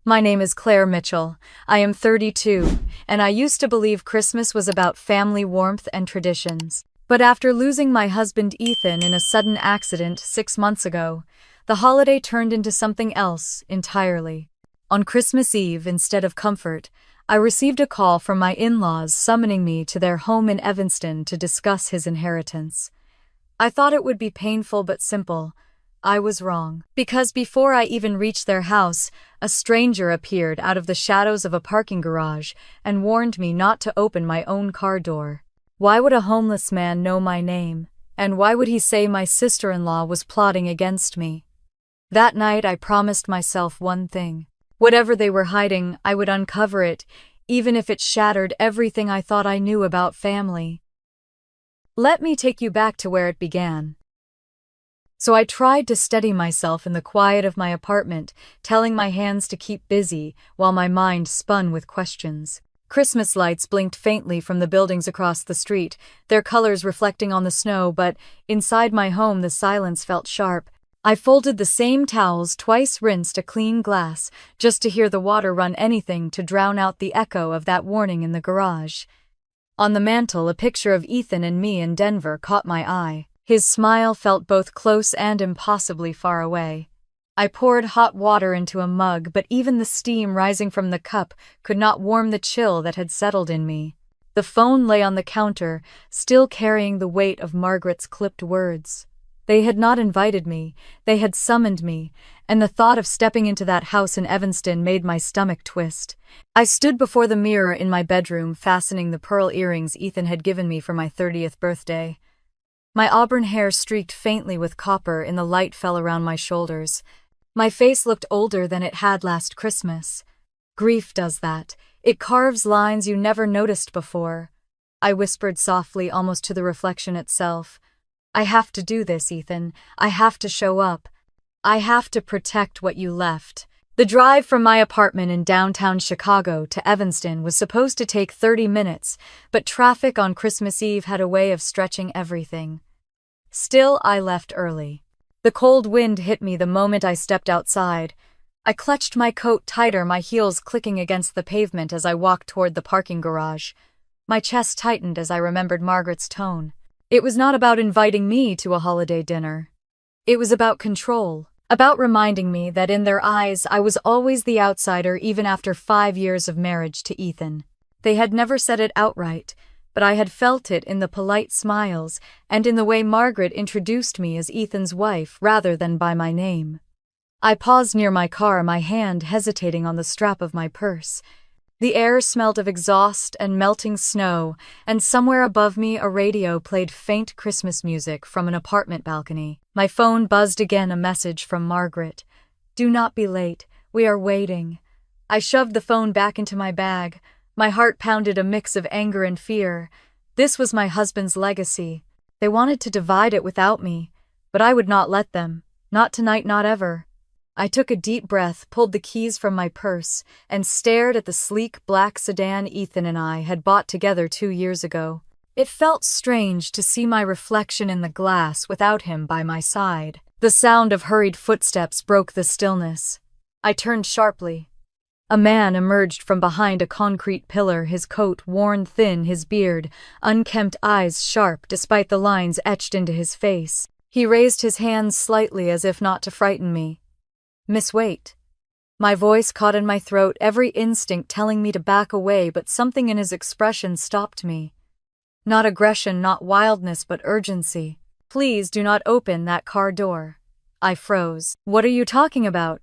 My name is Claire Mitchell. I am 32, and I used to believe Christmas was about family warmth and traditions. But after losing my husband Ethan in a sudden accident 6 months ago, the holiday turned into something else entirely. On Christmas Eve, instead of comfort, I received a call from my in-laws summoning me to their home in Evanston to discuss his inheritance. I thought it would be painful but simple. I was wrong. Because before I even reached their house, a stranger appeared out of the shadows of a parking garage and warned me not to open my own car door. Why would a homeless man know my name? And why would he say my sister-in-law was plotting against me? That night I promised myself one thing. Whatever they were hiding, I would uncover it, even if it shattered everything I thought I knew about family. Let me take you back to where it began. So I tried to steady myself in the quiet of my apartment, telling my hands to keep busy while my mind spun with questions. Christmas lights blinked faintly from the buildings across the street, their colors reflecting on the snow, but inside my home the silence felt sharp. I folded the same towels, twice rinsed a clean glass, just to hear the water run, anything to drown out the echo of that warning in the garage. On the mantel, a picture of Ethan and me in Denver caught my eye. His smile felt both close and impossibly far away. I poured hot water into a mug, but even the steam rising from the cup could not warm the chill that had settled in me. The phone lay on the counter, still carrying the weight of Margaret's clipped words. They had not invited me, they had summoned me, and the thought of stepping into that house in Evanston made my stomach twist. I stood before the mirror in my bedroom, fastening the pearl earrings Ethan had given me for my 30th birthday. My auburn hair streaked faintly with copper in the light fell around my shoulders. My face looked older than it had last Christmas. Grief does that. It carves lines you never noticed before. I whispered softly, almost to the reflection itself. I have to do this, Ethan. I have to show up. I have to protect what you left. The drive from my apartment in downtown Chicago to Evanston was supposed to take 30 minutes, but traffic on Christmas Eve had a way of stretching everything. Still, I left early. The cold wind hit me the moment I stepped outside. I clutched my coat tighter, my heels clicking against the pavement as I walked toward the parking garage. My chest tightened as I remembered Margaret's tone. It was not about inviting me to a holiday dinner. It was about control. About reminding me that in their eyes I was always the outsider even after 5 years of marriage to Ethan. They had never said it outright, but I had felt it in the polite smiles and in the way Margaret introduced me as Ethan's wife rather than by my name. I paused near my car, my hand hesitating on the strap of my purse. The air smelled of exhaust and melting snow, and somewhere above me a radio played faint Christmas music from an apartment balcony. My phone buzzed again, a message from Margaret. "Do not be late. We are waiting." I shoved the phone back into my bag. My heart pounded, a mix of anger and fear. This was my husband's legacy. They wanted to divide it without me, but I would not let them. Not tonight, not ever. I took a deep breath, pulled the keys from my purse, and stared at the sleek black sedan Ethan and I had bought together 2 years ago. It felt strange to see my reflection in the glass without him by my side. The sound of hurried footsteps broke the stillness. I turned sharply. A man emerged from behind a concrete pillar, his coat worn thin, his beard, unkempt, eyes sharp despite the lines etched into his face. He raised his hands slightly as if not to frighten me. "Miss, wait." My voice caught in my throat, every instinct telling me to back away, but something in his expression stopped me. Not aggression, not wildness, but urgency. "Please do not open that car door." I froze. "What are you talking about?"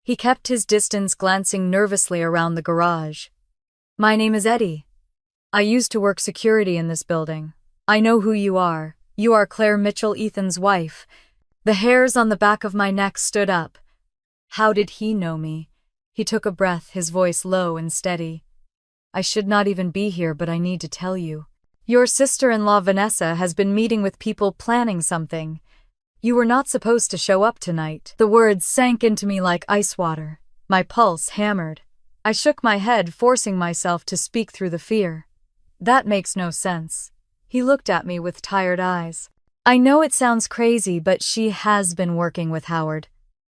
He kept his distance, glancing nervously around the garage. "My name is Eddie. I used to work security in this building. I know who you are. You are Claire Mitchell, Ethan's wife." The hairs on the back of my neck stood up. How did he know me? He took a breath, his voice low and steady. "I should not even be here, but I need to tell you. Your sister-in-law Vanessa has been meeting with people planning something. You were not supposed to show up tonight." The words sank into me like ice water. My pulse hammered. I shook my head, forcing myself to speak through the fear. "That makes no sense." He looked at me with tired eyes. "I know it sounds crazy, but she has been working with Howard.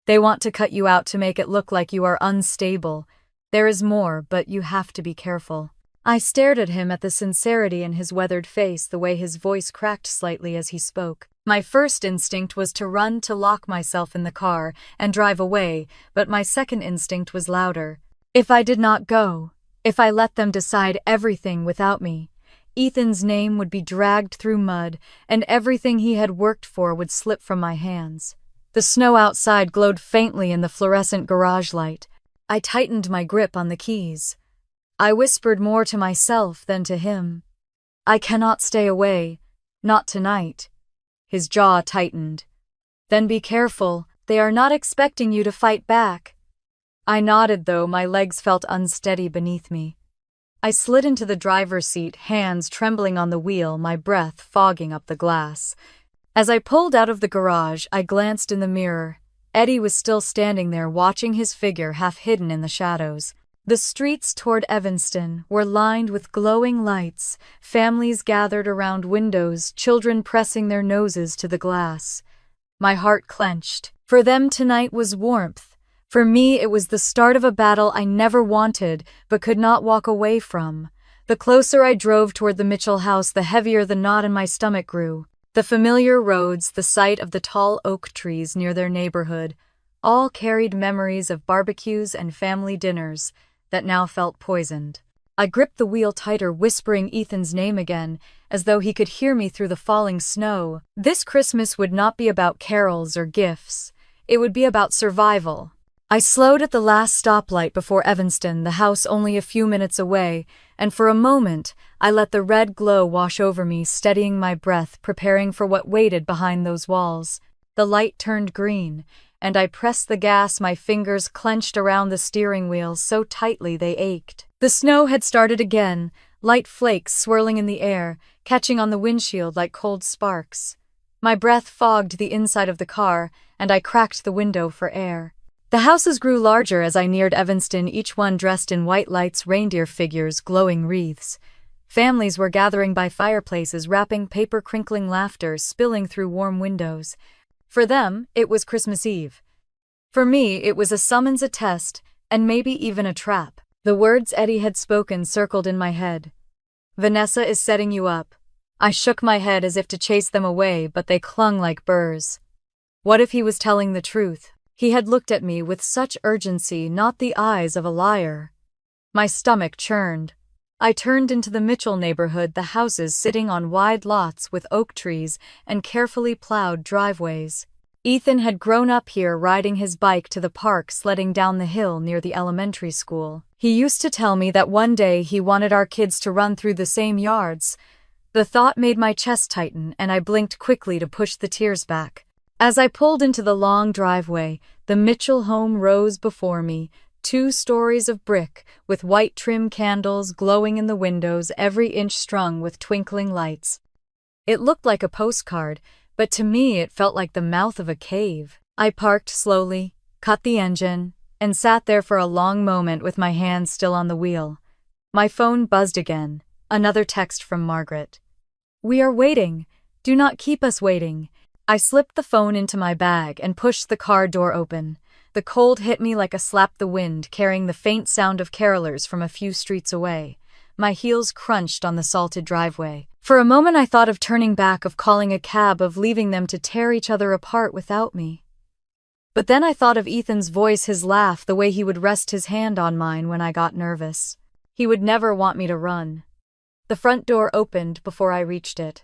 They want to cut you out to make it look like you are unstable. There is more, but you have to be careful." I stared at him, at the sincerity in his weathered face, the way his voice cracked slightly as he spoke. My first instinct was to run, to lock myself in the car and drive away, but my second instinct was louder. If I did not go, if I let them decide everything without me, Ethan's name would be dragged through mud, and everything he had worked for would slip from my hands. The snow outside glowed faintly in the fluorescent garage light. I tightened my grip on the keys. I whispered more to myself than to him. "I cannot stay away. Not tonight." His jaw tightened. "Then be careful. They are not expecting you to fight back." I nodded, though my legs felt unsteady beneath me. I slid into the driver's seat, hands trembling on the wheel, my breath fogging up the glass. As I pulled out of the garage, I glanced in the mirror. Eddie was still standing there, watching, his figure half hidden in the shadows. The streets toward Evanston were lined with glowing lights, families gathered around windows, children pressing their noses to the glass. My heart clenched. For them, tonight was warmth. For me, it was the start of a battle I never wanted, but could not walk away from. The closer I drove toward the Mitchell house, the heavier the knot in my stomach grew. The familiar roads, the sight of the tall oak trees near their neighborhood, all carried memories of barbecues and family dinners that now felt poisoned. I gripped the wheel tighter, whispering Ethan's name again, as though he could hear me through the falling snow. This Christmas would not be about carols or gifts. It would be about survival. I slowed at the last stoplight before Evanston, the house only a few minutes away, and for a moment I let the red glow wash over me, steadying my breath, preparing for what waited behind those walls. The light turned green, and I pressed the gas, my fingers clenched around the steering wheel so tightly they ached. The snow had started again, light flakes swirling in the air, catching on the windshield like cold sparks. My breath fogged the inside of the car, and I cracked the window for air. The houses grew larger as I neared Evanston, each one dressed in white lights, reindeer figures, glowing wreaths. Families were gathering by fireplaces, wrapping paper, crinkling laughter spilling through warm windows. For them, it was Christmas Eve. For me, it was a summons, a test, and maybe even a trap. The words Eddie had spoken circled in my head. "Vanessa is setting you up." I shook my head as if to chase them away, but they clung like burrs. What if he was telling the truth? He had looked at me with such urgency, not the eyes of a liar. My stomach churned. I turned into the Mitchell neighborhood, the houses sitting on wide lots with oak trees and carefully plowed driveways. Ethan had grown up here, riding his bike to the park, sledding down the hill near the elementary school. He used to tell me that one day he wanted our kids to run through the same yards. The thought made my chest tighten, and I blinked quickly to push the tears back. As I pulled into the long driveway, the Mitchell home rose before me, 2 stories of brick, with white trim candles glowing in the windows, every inch strung with twinkling lights. It looked like a postcard, but to me it felt like the mouth of a cave. I parked slowly, cut the engine, and sat there for a long moment with my hands still on the wheel. My phone buzzed again, another text from Margaret. "We are waiting. Do not keep us waiting." I slipped the phone into my bag and pushed the car door open. The cold hit me like a slap the wind, carrying the faint sound of carolers from a few streets away. My heels crunched on the salted driveway. For a moment I thought of turning back, of calling a cab, of leaving them to tear each other apart without me. But then I thought of Ethan's voice, his laugh, the way he would rest his hand on mine when I got nervous. He would never want me to run. The front door opened before I reached it.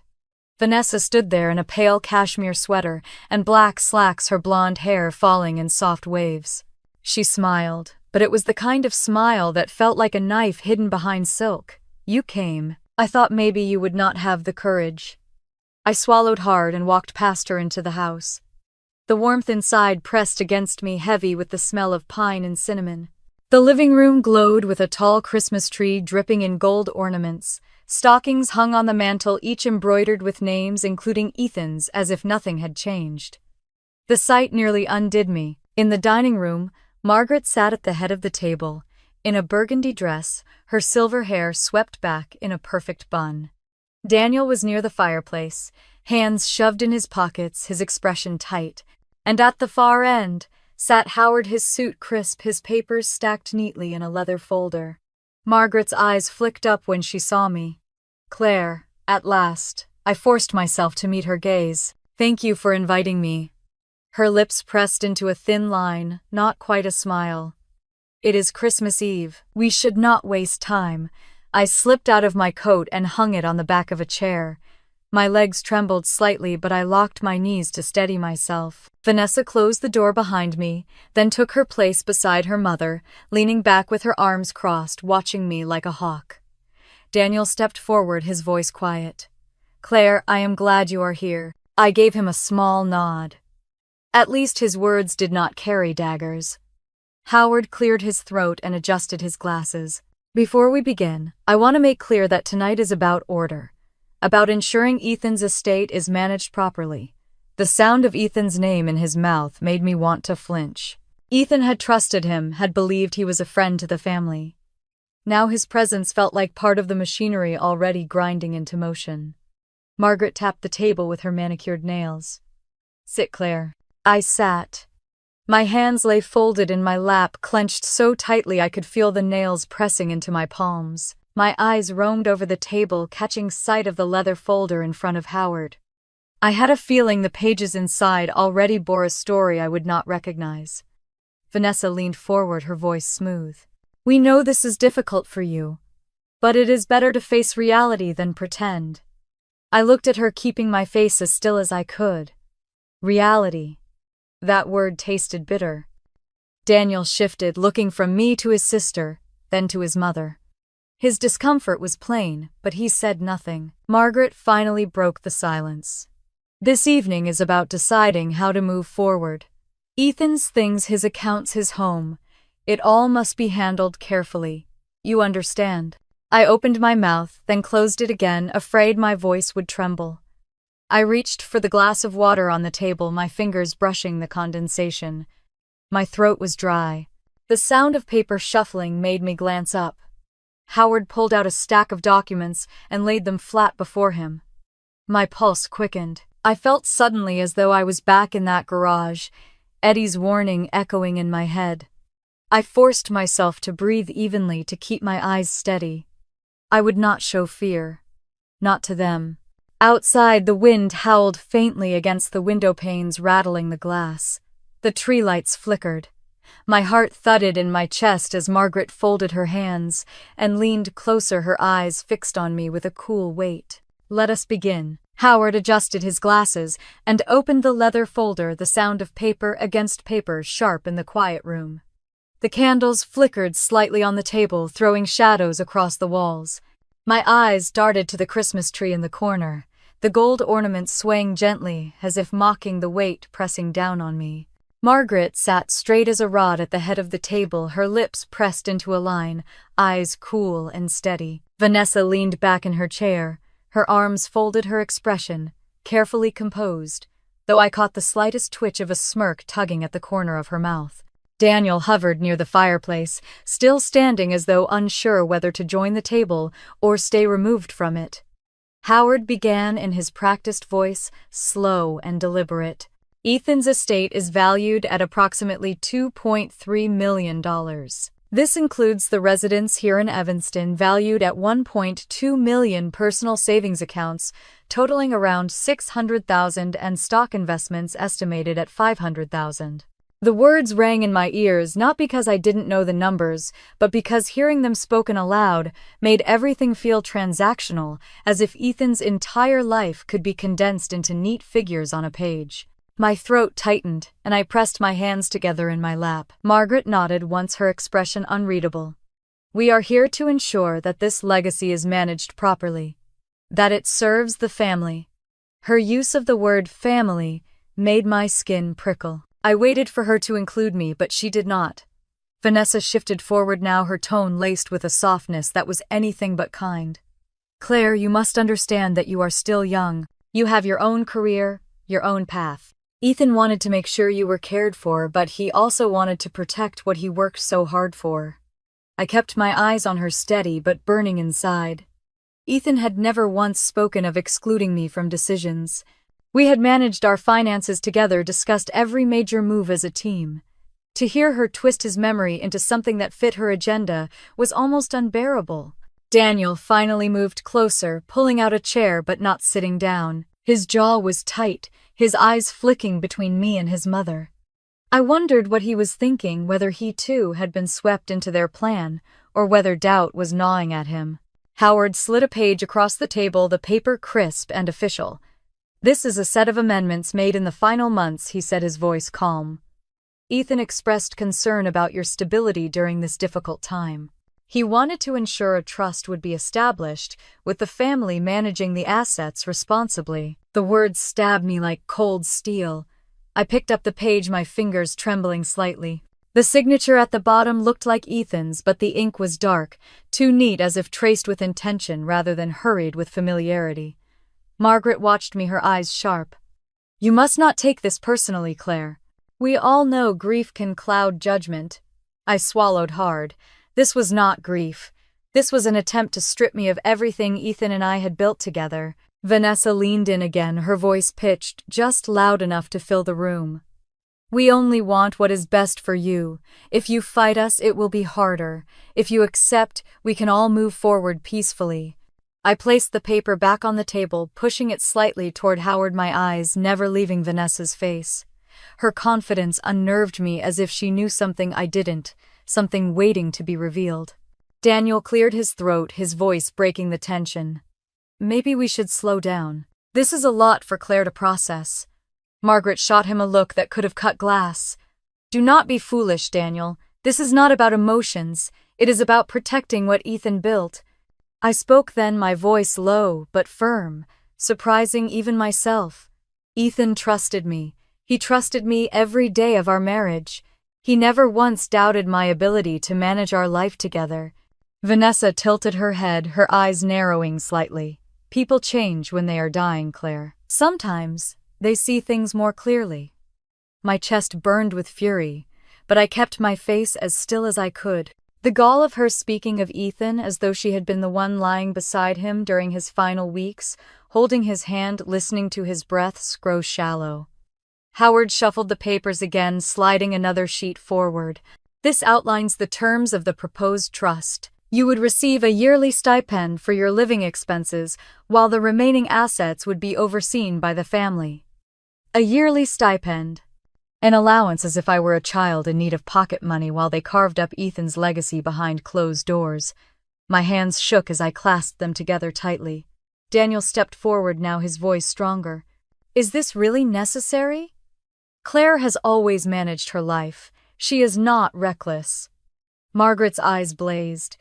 Vanessa stood there in a pale cashmere sweater and black slacks, her blonde hair falling in soft waves. She smiled, but it was the kind of smile that felt like a knife hidden behind silk. "You came. I thought maybe you would not have the courage." I swallowed hard and walked past her into the house. The warmth inside pressed against me, heavy with the smell of pine and cinnamon. The living room glowed with a tall Christmas tree dripping in gold ornaments. Stockings hung on the mantel, each embroidered with names, including Ethan's, as if nothing had changed. The sight nearly undid me. In the dining room, Margaret sat at the head of the table, in a burgundy dress, her silver hair swept back in a perfect bun. Daniel was near the fireplace, hands shoved in his pockets, his expression tight. And at the far end, sat Howard, his suit crisp, his papers stacked neatly in a leather folder. Margaret's eyes flicked up when she saw me. "Claire, at last." I forced myself to meet her gaze. "Thank you for inviting me." Her lips pressed into a thin line, not quite a smile. "It is Christmas Eve. We should not waste time." I slipped out of my coat and hung it on the back of a chair. My legs trembled slightly, but I locked my knees to steady myself. Vanessa closed the door behind me, then took her place beside her mother, leaning back with her arms crossed, watching me like a hawk. Daniel stepped forward, his voice quiet. "Claire, I am glad you are here." I gave him a small nod. At least his words did not carry daggers. Howard cleared his throat and adjusted his glasses. "Before we begin, I want to make clear that tonight is about order. About ensuring Ethan's estate is managed properly." The sound of Ethan's name in his mouth made me want to flinch. Ethan had trusted him, had believed he was a friend to the family. Now his presence felt like part of the machinery already grinding into motion. Margaret tapped the table with her manicured nails. "Sit, Claire." I sat. My hands lay folded in my lap, clenched so tightly I could feel the nails pressing into my palms. My eyes roamed over the table, catching sight of the leather folder in front of Howard. I had a feeling the pages inside already bore a story I would not recognize. Vanessa leaned forward, her voice smooth. "We know this is difficult for you, but it is better to face reality than pretend." I looked at her, keeping my face as still as I could. Reality. That word tasted bitter. Daniel shifted, looking from me to his sister, then to his mother. His discomfort was plain, but he said nothing. Margaret finally broke the silence. "This evening is about deciding how to move forward. Ethan's things, his accounts, his home. It all must be handled carefully. You understand?" I opened my mouth, then closed it again, afraid my voice would tremble. I reached for the glass of water on the table, my fingers brushing the condensation. My throat was dry. The sound of paper shuffling made me glance up. Howard pulled out a stack of documents and laid them flat before him. My pulse quickened. I felt suddenly as though I was back in that garage, Eddie's warning echoing in my head. I forced myself to breathe evenly, to keep my eyes steady. I would not show fear. Not to them. Outside, the wind howled faintly against the window panes, rattling the glass. The tree lights flickered. My heart thudded in my chest as Margaret folded her hands and leaned closer, her eyes fixed on me with a cool weight. "Let us begin." Howard adjusted his glasses and opened the leather folder, the sound of paper against paper sharp in the quiet room. The candles flickered slightly on the table, throwing shadows across the walls. My eyes darted to the Christmas tree in the corner, the gold ornaments swaying gently as if mocking the weight pressing down on me. Margaret sat straight as a rod at the head of the table, her lips pressed into a line, eyes cool and steady. Vanessa leaned back in her chair, her arms folded, her expression carefully composed, though I caught the slightest twitch of a smirk tugging at the corner of her mouth. Daniel hovered near the fireplace, still standing as though unsure whether to join the table or stay removed from it. Howard began in his practiced voice, slow and deliberate. "Ethan's estate is valued at approximately $2.3 million. This includes the residence here in Evanston, valued at $1.2 million, personal savings accounts totaling around $600,000, and stock investments estimated at $500,000. The words rang in my ears, not because I didn't know the numbers, but because hearing them spoken aloud made everything feel transactional, as if Ethan's entire life could be condensed into neat figures on a page. My throat tightened, and I pressed my hands together in my lap. Margaret nodded once, her expression unreadable. "We are here to ensure that this legacy is managed properly, that it serves the family." Her use of the word family made my skin prickle. I waited for her to include me, but she did not. Vanessa shifted forward now, her tone laced with a softness that was anything but kind. "Claire, you must understand that you are still young. You have your own career, your own path. Ethan wanted to make sure you were cared for, but he also wanted to protect what he worked so hard for." I kept my eyes on her, steady but burning inside. Ethan had never once spoken of excluding me from decisions. We had managed our finances together, discussed every major move as a team. To hear her twist his memory into something that fit her agenda was almost unbearable. Daniel finally moved closer, pulling out a chair but not sitting down. His jaw was tight, his eyes flicking between me and his mother. I wondered what he was thinking, whether he too had been swept into their plan, or whether doubt was gnawing at him. Howard slid a page across the table, the paper crisp and official. "This is a set of amendments made in the final months," he said, his voice calm. "Ethan expressed concern about your stability during this difficult time. He wanted to ensure a trust would be established, with the family managing the assets responsibly." The words stabbed me like cold steel. I picked up the page, my fingers trembling slightly. The signature at the bottom looked like Ethan's, but the ink was dark, too neat, as if traced with intention rather than hurried with familiarity. Margaret watched me, her eyes sharp. "You must not take this personally, Claire. We all know grief can cloud judgment." I swallowed hard. This was not grief. This was an attempt to strip me of everything Ethan and I had built together. Vanessa leaned in again, her voice pitched, just loud enough to fill the room. "We only want what is best for you. If you fight us, it will be harder. If you accept, we can all move forward peacefully." I placed the paper back on the table, pushing it slightly toward Howard, my eyes never leaving Vanessa's face. Her confidence unnerved me, as if she knew something I didn't, something waiting to be revealed. Daniel cleared his throat, his voice breaking the tension. "Maybe we should slow down. This is a lot for Claire to process." Margaret shot him a look that could have cut glass. "Do not be foolish, Daniel. This is not about emotions. It is about protecting what Ethan built." I spoke then, my voice low but firm, surprising even myself. Ethan trusted me. He trusted me every day of our marriage. He never once doubted my ability to manage our life together. Vanessa tilted her head, her eyes narrowing slightly. "People change when they are dying, Claire. Sometimes they see things more clearly." My chest burned with fury, but I kept my face as still as I could. The gall of her speaking of Ethan as though she had been the one lying beside him during his final weeks, holding his hand, listening to his breaths grow shallow. Howard shuffled the papers again, sliding another sheet forward. "This outlines the terms of the proposed trust. You would receive a yearly stipend for your living expenses, while the remaining assets would be overseen by the family." A yearly stipend. An allowance, as if I were a child in need of pocket money while they carved up Ethan's legacy behind closed doors. My hands shook as I clasped them together tightly. Daniel stepped forward now, his voice stronger. "Is this really necessary? Claire has always managed her life. She is not reckless." Margaret's eyes blazed.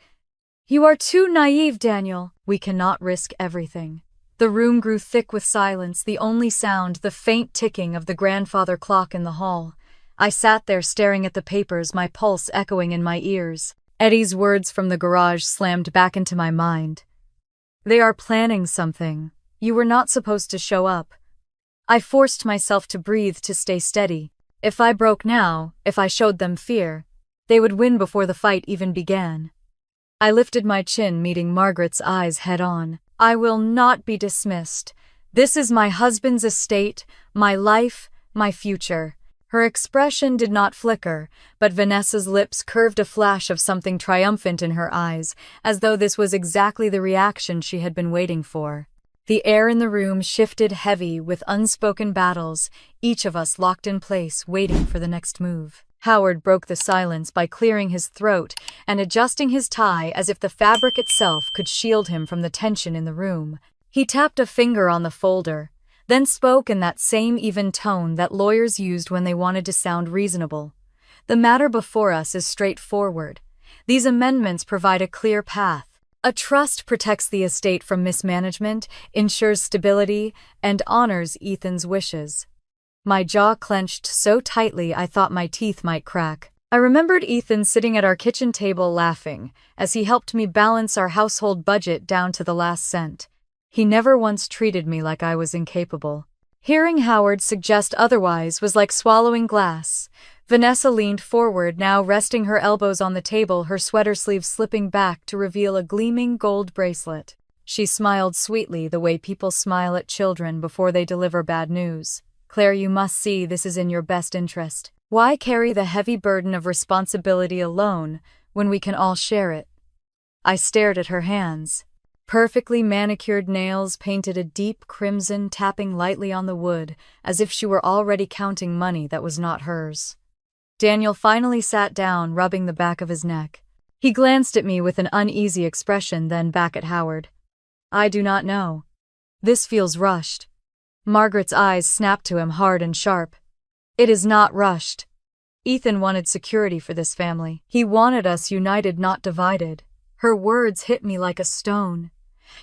"You are too naive, Daniel. We cannot risk everything." The room grew thick with silence, the only sound the faint ticking of the grandfather clock in the hall. I sat there staring at the papers, my pulse echoing in my ears. Eddie's words from the garage slammed back into my mind. "They are planning something. You were not supposed to show up." I forced myself to breathe, to stay steady. If I broke now, if I showed them fear, they would win before the fight even began. I lifted my chin, meeting Margaret's eyes head-on. "I will not be dismissed. This is my husband's estate, my life, my future." Her expression did not flicker, but Vanessa's lips curved, a flash of something triumphant in her eyes, as though this was exactly the reaction she had been waiting for. The air in the room shifted, heavy with unspoken battles, each of us locked in place, waiting for the next move. Howard broke the silence by clearing his throat and adjusting his tie as if the fabric itself could shield him from the tension in the room. He tapped a finger on the folder, then spoke in that same even tone that lawyers used when they wanted to sound reasonable. "The matter before us is straightforward. These amendments provide a clear path. A trust protects the estate from mismanagement, ensures stability, and honors Ethan's wishes." My jaw clenched so tightly I thought my teeth might crack. I remembered Ethan sitting at our kitchen table laughing as he helped me balance our household budget down to the last cent. He never once treated me like I was incapable. Hearing Howard suggest otherwise was like swallowing glass. Vanessa leaned forward, now resting her elbows on the table, her sweater sleeve slipping back to reveal a gleaming gold bracelet. She smiled sweetly, the way people smile at children before they deliver bad news. "Claire, you must see this is in your best interest. Why carry the heavy burden of responsibility alone when we can all share it? I stared at her hands. Perfectly manicured nails painted a deep crimson, tapping lightly on the wood, as if she were already counting money that was not hers. Daniel finally sat down, rubbing the back of his neck. He glanced at me with an uneasy expression, then back at Howard. I do not know. This feels rushed. Margaret's eyes snapped to him hard and sharp. It is not rushed. Ethan wanted security for this family. He wanted us united, not divided. Her words hit me like a stone.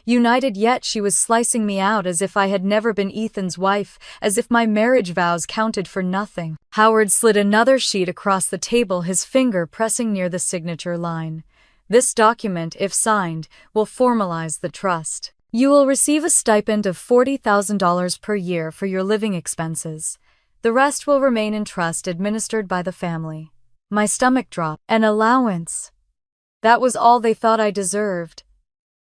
United, yet she was slicing me out as if I had never been Ethan's wife, as if my marriage vows counted for nothing. Howard slid another sheet across the table, his finger pressing near the signature line. This document, if signed, will formalize the trust. You will receive a stipend of $40,000 per year for your living expenses. The rest will remain in trust administered by the family. My stomach dropped. An allowance. That was all they thought I deserved.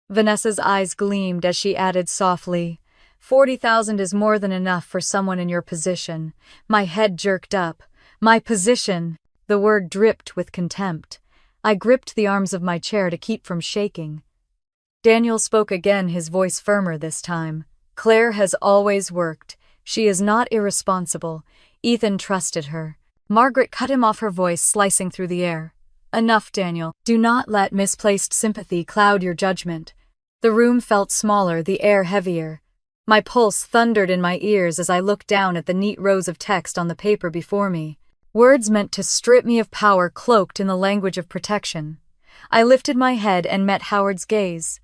Vanessa's eyes gleamed as she added softly, $40,000 is more than enough for someone in your position. My head jerked up. My position. The word dripped with contempt. I gripped the arms of my chair to keep from shaking. Daniel spoke again, his voice firmer this time. Claire has always worked. She is not irresponsible. Ethan trusted her. Margaret cut him off, her voice slicing through the air. Enough, Daniel. Do not let misplaced sympathy cloud your judgment. The room felt smaller, the air heavier. My pulse thundered in my ears as I looked down at the neat rows of text on the paper before me. Words meant to strip me of power, cloaked in the language of protection. I lifted my head and met Howard's gaze.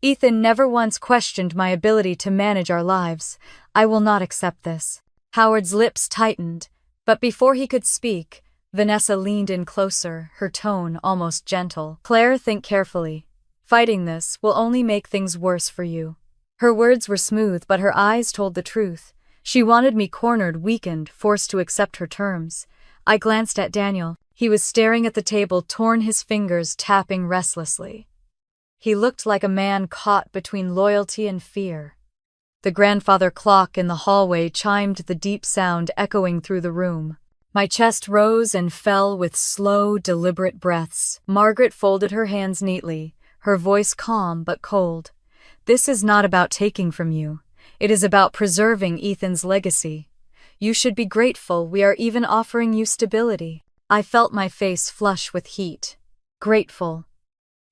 Ethan never once questioned my ability to manage our lives. I will not accept this. Howard's lips tightened, but before he could speak, Vanessa leaned in closer, her tone almost gentle. Claire, think carefully. Fighting this will only make things worse for you. Her words were smooth, but her eyes told the truth. She wanted me cornered, weakened, forced to accept her terms. I glanced at Daniel. He was staring at the table, torn, his fingers tapping restlessly. He looked like a man caught between loyalty and fear. The grandfather clock in the hallway chimed, the deep sound echoing through the room. My chest rose and fell with slow, deliberate breaths. Margaret folded her hands neatly, her voice calm but cold. This is not about taking from you. It is about preserving Ethan's legacy. You should be grateful we are even offering you stability. I felt my face flush with heat. Grateful.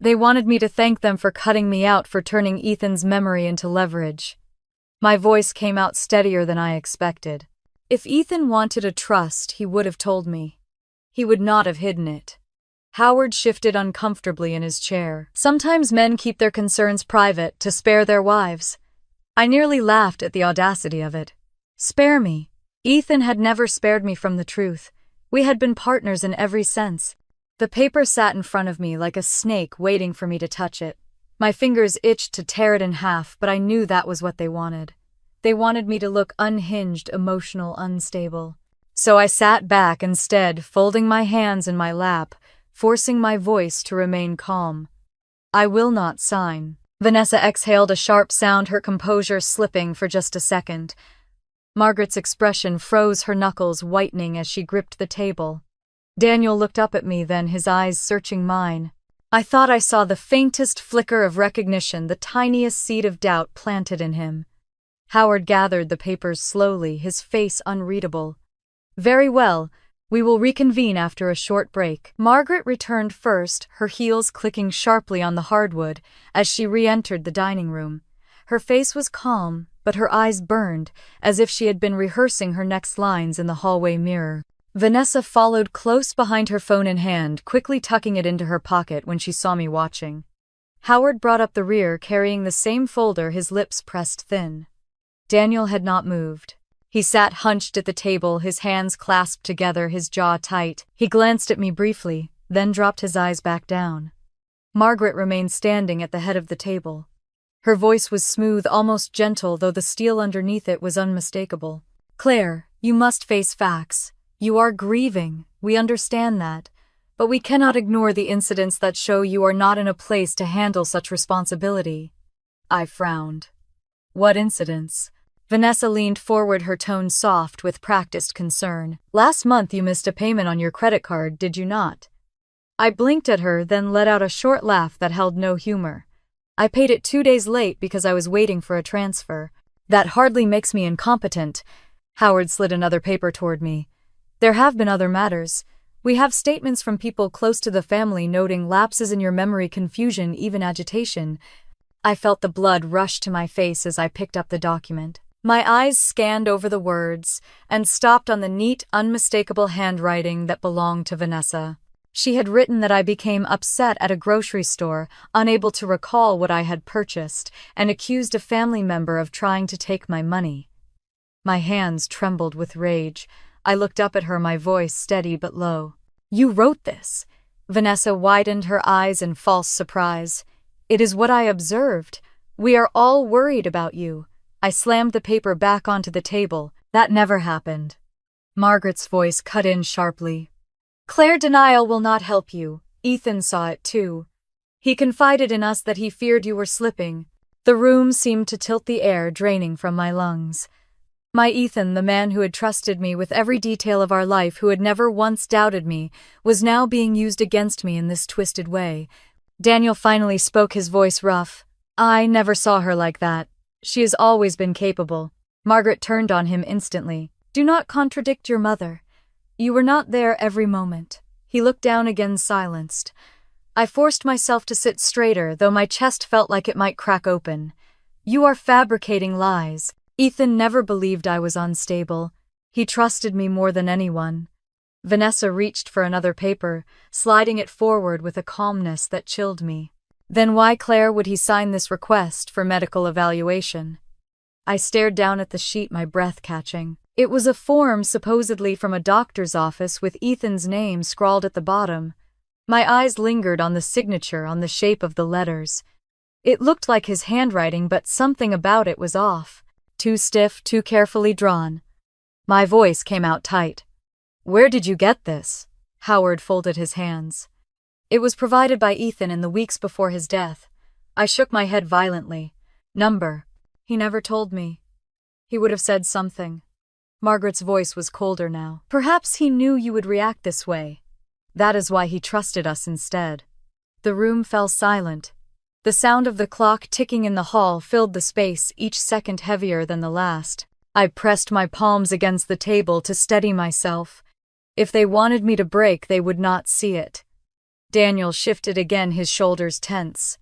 They wanted me to thank them for cutting me out, for turning Ethan's memory into leverage. My voice came out steadier than I expected. If Ethan wanted a trust, he would have told me. He would not have hidden it. Howard shifted uncomfortably in his chair. Sometimes men keep their concerns private to spare their wives. I nearly laughed at the audacity of it. Spare me. Ethan had never spared me from the truth. We had been partners in every sense. The paper sat in front of me like a snake waiting for me to touch it. My fingers itched to tear it in half, but I knew that was what they wanted. They wanted me to look unhinged, emotional, unstable. So I sat back instead, folding my hands in my lap, forcing my voice to remain calm. I will not sign. Vanessa exhaled a sharp sound, her composure slipping for just a second. Margaret's expression froze, her knuckles whitening as she gripped the table. Daniel looked up at me, then his eyes searching mine. I thought I saw the faintest flicker of recognition, the tiniest seed of doubt planted in him. Howard gathered the papers slowly, his face unreadable. Very well. We will reconvene after a short break. Margaret returned first, her heels clicking sharply on the hardwood as she re-entered the dining room. Her face was calm, but her eyes burned, as if she had been rehearsing her next lines in the hallway mirror. Vanessa followed close behind, her phone in hand, quickly tucking it into her pocket when she saw me watching. Howard brought up the rear, carrying the same folder, his lips pressed thin. Daniel had not moved. He sat hunched at the table, his hands clasped together, his jaw tight. He glanced at me briefly, then dropped his eyes back down. Margaret remained standing at the head of the table. Her voice was smooth, almost gentle, though the steel underneath it was unmistakable. Claire, you must face facts. You are grieving, we understand that, but we cannot ignore the incidents that show you are not in a place to handle such responsibility. I frowned. What incidents? Vanessa leaned forward, her tone soft with practiced concern. Last month you missed a payment on your credit card, did you not? I blinked at her, then let out a short laugh that held no humor. I paid it 2 days late because I was waiting for a transfer. That hardly makes me incompetent. Howard slid another paper toward me. There have been other matters. We have statements from people close to the family noting lapses in your memory, confusion, even agitation. I felt the blood rush to my face as I picked up the document. My eyes scanned over the words and stopped on the neat, unmistakable handwriting that belonged to Vanessa. She had written that I became upset at a grocery store, unable to recall what I had purchased, and accused a family member of trying to take my money. My hands trembled with rage. I looked up at her, my voice steady but low. You wrote this? Vanessa widened her eyes in false surprise. It is what I observed. We are all worried about you. I slammed the paper back onto the table. That never happened. Margaret's voice cut in sharply. Claire, denial will not help you. Ethan saw it too. He confided in us that he feared you were slipping. The room seemed to tilt, the air draining from my lungs. My Ethan, the man who had trusted me with every detail of our life, who had never once doubted me, was now being used against me in this twisted way. Daniel finally spoke, his voice rough. I never saw her like that. She has always been capable. Margaret turned on him instantly. Do not contradict your mother. You were not there every moment. He looked down again, silenced. I forced myself to sit straighter, though my chest felt like it might crack open. You are fabricating lies. Ethan never believed I was unstable. He trusted me more than anyone. Vanessa reached for another paper, sliding it forward with a calmness that chilled me. Then why, Claire, would he sign this request for medical evaluation? I stared down at the sheet, my breath catching. It was a form supposedly from a doctor's office with Ethan's name scrawled at the bottom. My eyes lingered on the signature, on the shape of the letters. It looked like his handwriting, but something about it was off. Too stiff, too carefully drawn. My voice came out tight. Where did you get this? Howard folded his hands. It was provided by Ethan in the weeks before his death. I shook my head violently. Number. He never told me. He would have said something. Margaret's voice was colder now. Perhaps he knew you would react this way. That is why he trusted us instead. The room fell silent. The sound of the clock ticking in the hall filled the space, each second heavier than the last. I pressed my palms against the table to steady myself. If they wanted me to break, they would not see it. Daniel shifted again, his shoulders tense.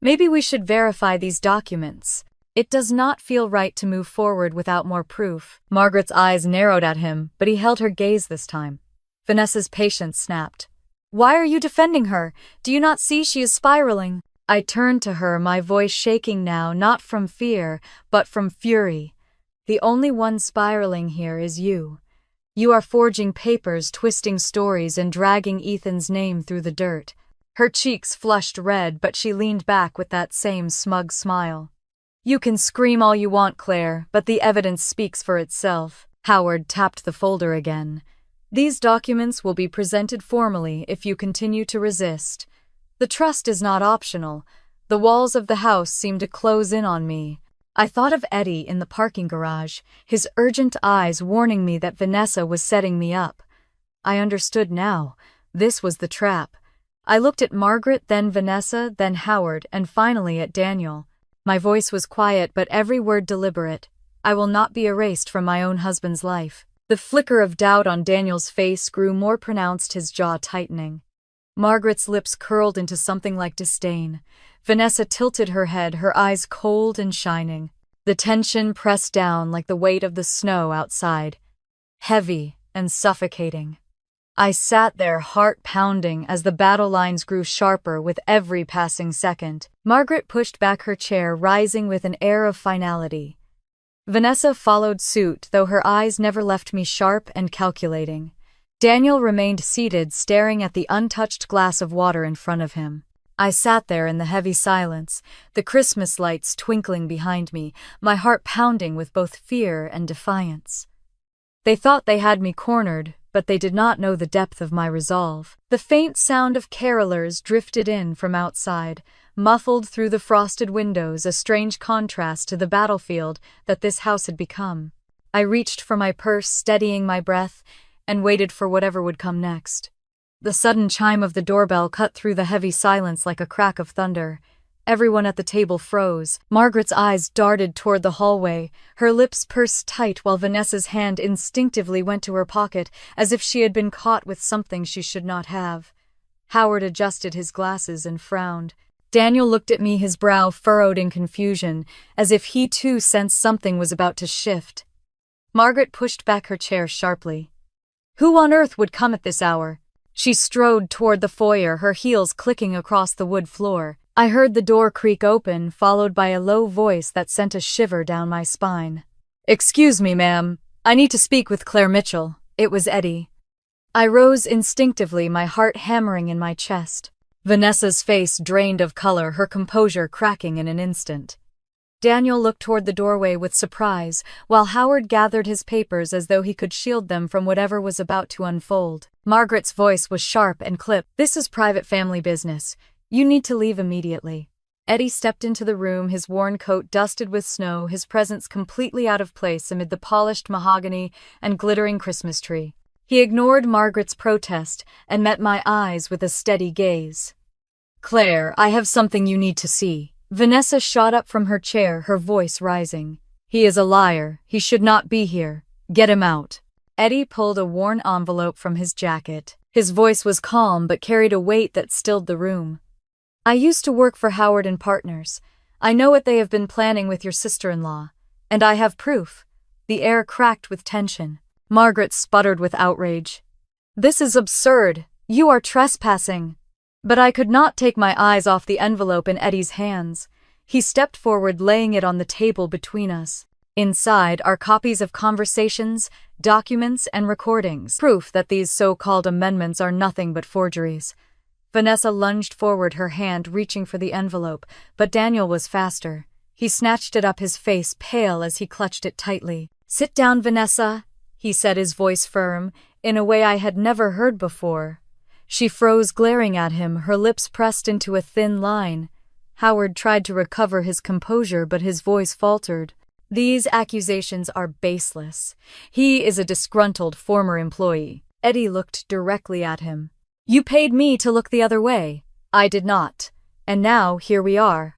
Maybe we should verify these documents. It does not feel right to move forward without more proof. Margaret's eyes narrowed at him, but he held her gaze this time. Vanessa's patience snapped. Why are you defending her? Do you not see she is spiraling? I turned to her, my voice shaking now, not from fear, but from fury. The only one spiraling here is you. You are forging papers, twisting stories, and dragging Ethan's name through the dirt. Her cheeks flushed red, but she leaned back with that same smug smile. You can scream all you want, Claire, but the evidence speaks for itself. Howard tapped the folder again. These documents will be presented formally if you continue to resist. The trust is not optional. The walls of the house seem to close in on me. I thought of Eddie in the parking garage, his urgent eyes warning me that Vanessa was setting me up. I understood now. This was the trap. I looked at Margaret, then Vanessa, then Howard, and finally at Daniel. My voice was quiet, but every word deliberate. I will not be erased from my own husband's life. The flicker of doubt on Daniel's face grew more pronounced, his jaw tightening. Margaret's lips curled into something like disdain. Vanessa tilted her head, her eyes cold and shining. The tension pressed down like the weight of the snow outside, heavy and suffocating. I sat there, heart pounding, as the battle lines grew sharper with every passing second. Margaret pushed back her chair, rising with an air of finality. Vanessa followed suit, though her eyes never left me, sharp and calculating. Daniel remained seated, staring at the untouched glass of water in front of him. I sat there in the heavy silence, the Christmas lights twinkling behind me, my heart pounding with both fear and defiance. They thought they had me cornered, but they did not know the depth of my resolve. The faint sound of carolers drifted in from outside, muffled through the frosted windows, a strange contrast to the battlefield that this house had become. I reached for my purse, steadying my breath, and waited for whatever would come next. The sudden chime of the doorbell cut through the heavy silence like a crack of thunder. Everyone at the table froze. Margaret's eyes darted toward the hallway, her lips pursed tight while Vanessa's hand instinctively went to her pocket as if she had been caught with something she should not have. Howard adjusted his glasses and frowned. Daniel looked at me, his brow furrowed in confusion, as if he too sensed something was about to shift. Margaret pushed back her chair sharply. Who on earth would come at this hour? She strode toward the foyer, her heels clicking across the wood floor. I heard the door creak open, followed by a low voice that sent a shiver down my spine. "Excuse me, ma'am. I need to speak with Claire Mitchell." It was Eddie. I rose instinctively, my heart hammering in my chest. Vanessa's face drained of color, her composure cracking in an instant. Daniel looked toward the doorway with surprise, while Howard gathered his papers as though he could shield them from whatever was about to unfold. Margaret's voice was sharp and clipped. "This is private family business. You need to leave immediately." Eddie stepped into the room, his worn coat dusted with snow, his presence completely out of place amid the polished mahogany and glittering Christmas tree. He ignored Margaret's protest and met my eyes with a steady gaze. "Claire, I have something you need to see." Vanessa shot up from her chair, her voice rising. "He is a liar. He should not be here. Get him out." Eddie pulled a worn envelope from his jacket. His voice was calm but carried a weight that stilled the room. "I used to work for Howard and Partners. I know what they have been planning with your sister-in-law. And I have proof." The air cracked with tension. Margaret sputtered with outrage. "This is absurd. You are trespassing." But I could not take my eyes off the envelope in Eddie's hands. He stepped forward, laying it on the table between us. Inside are copies of conversations, documents, and recordings, proof that these so-called amendments are nothing but forgeries. Vanessa lunged forward, her hand reaching for the envelope, but Daniel was faster. He snatched it up, his face pale as he clutched it tightly. "Sit down, Vanessa," he said, his voice firm, in a way I had never heard before. She froze, glaring at him, her lips pressed into a thin line. Howard tried to recover his composure, but his voice faltered. "These accusations are baseless. He is a disgruntled former employee." Eddie looked directly at him. "You paid me to look the other way. I did not. And now here we are."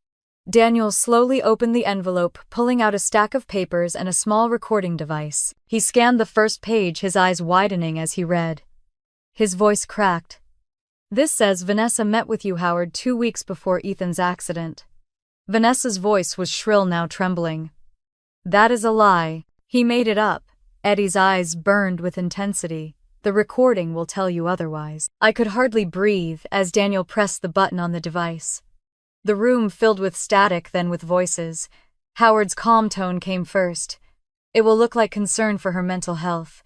Daniel slowly opened the envelope, pulling out a stack of papers and a small recording device. He scanned the first page, his eyes widening as he read. His voice cracked. "This says Vanessa met with you, Howard, 2 weeks before Ethan's accident." Vanessa's voice was shrill, now trembling. "That is a lie. He made it up." Eddie's eyes burned with intensity. "The recording will tell you otherwise." I could hardly breathe as Daniel pressed the button on the device. The room filled with static, then with voices. Howard's calm tone came first. "It will look like concern for her mental health.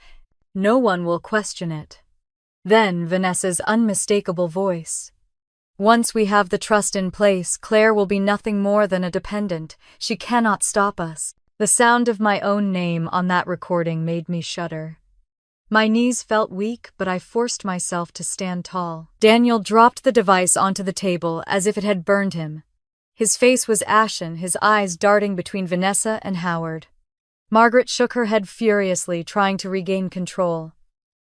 No one will question it." Then Vanessa's unmistakable voice. "Once we have the trust in place, Claire will be nothing more than a dependent. She cannot stop us." The sound of my own name on that recording made me shudder. My knees felt weak, but I forced myself to stand tall. Daniel dropped the device onto the table as if it had burned him. His face was ashen, his eyes darting between Vanessa and Howard. Margaret shook her head furiously, trying to regain control.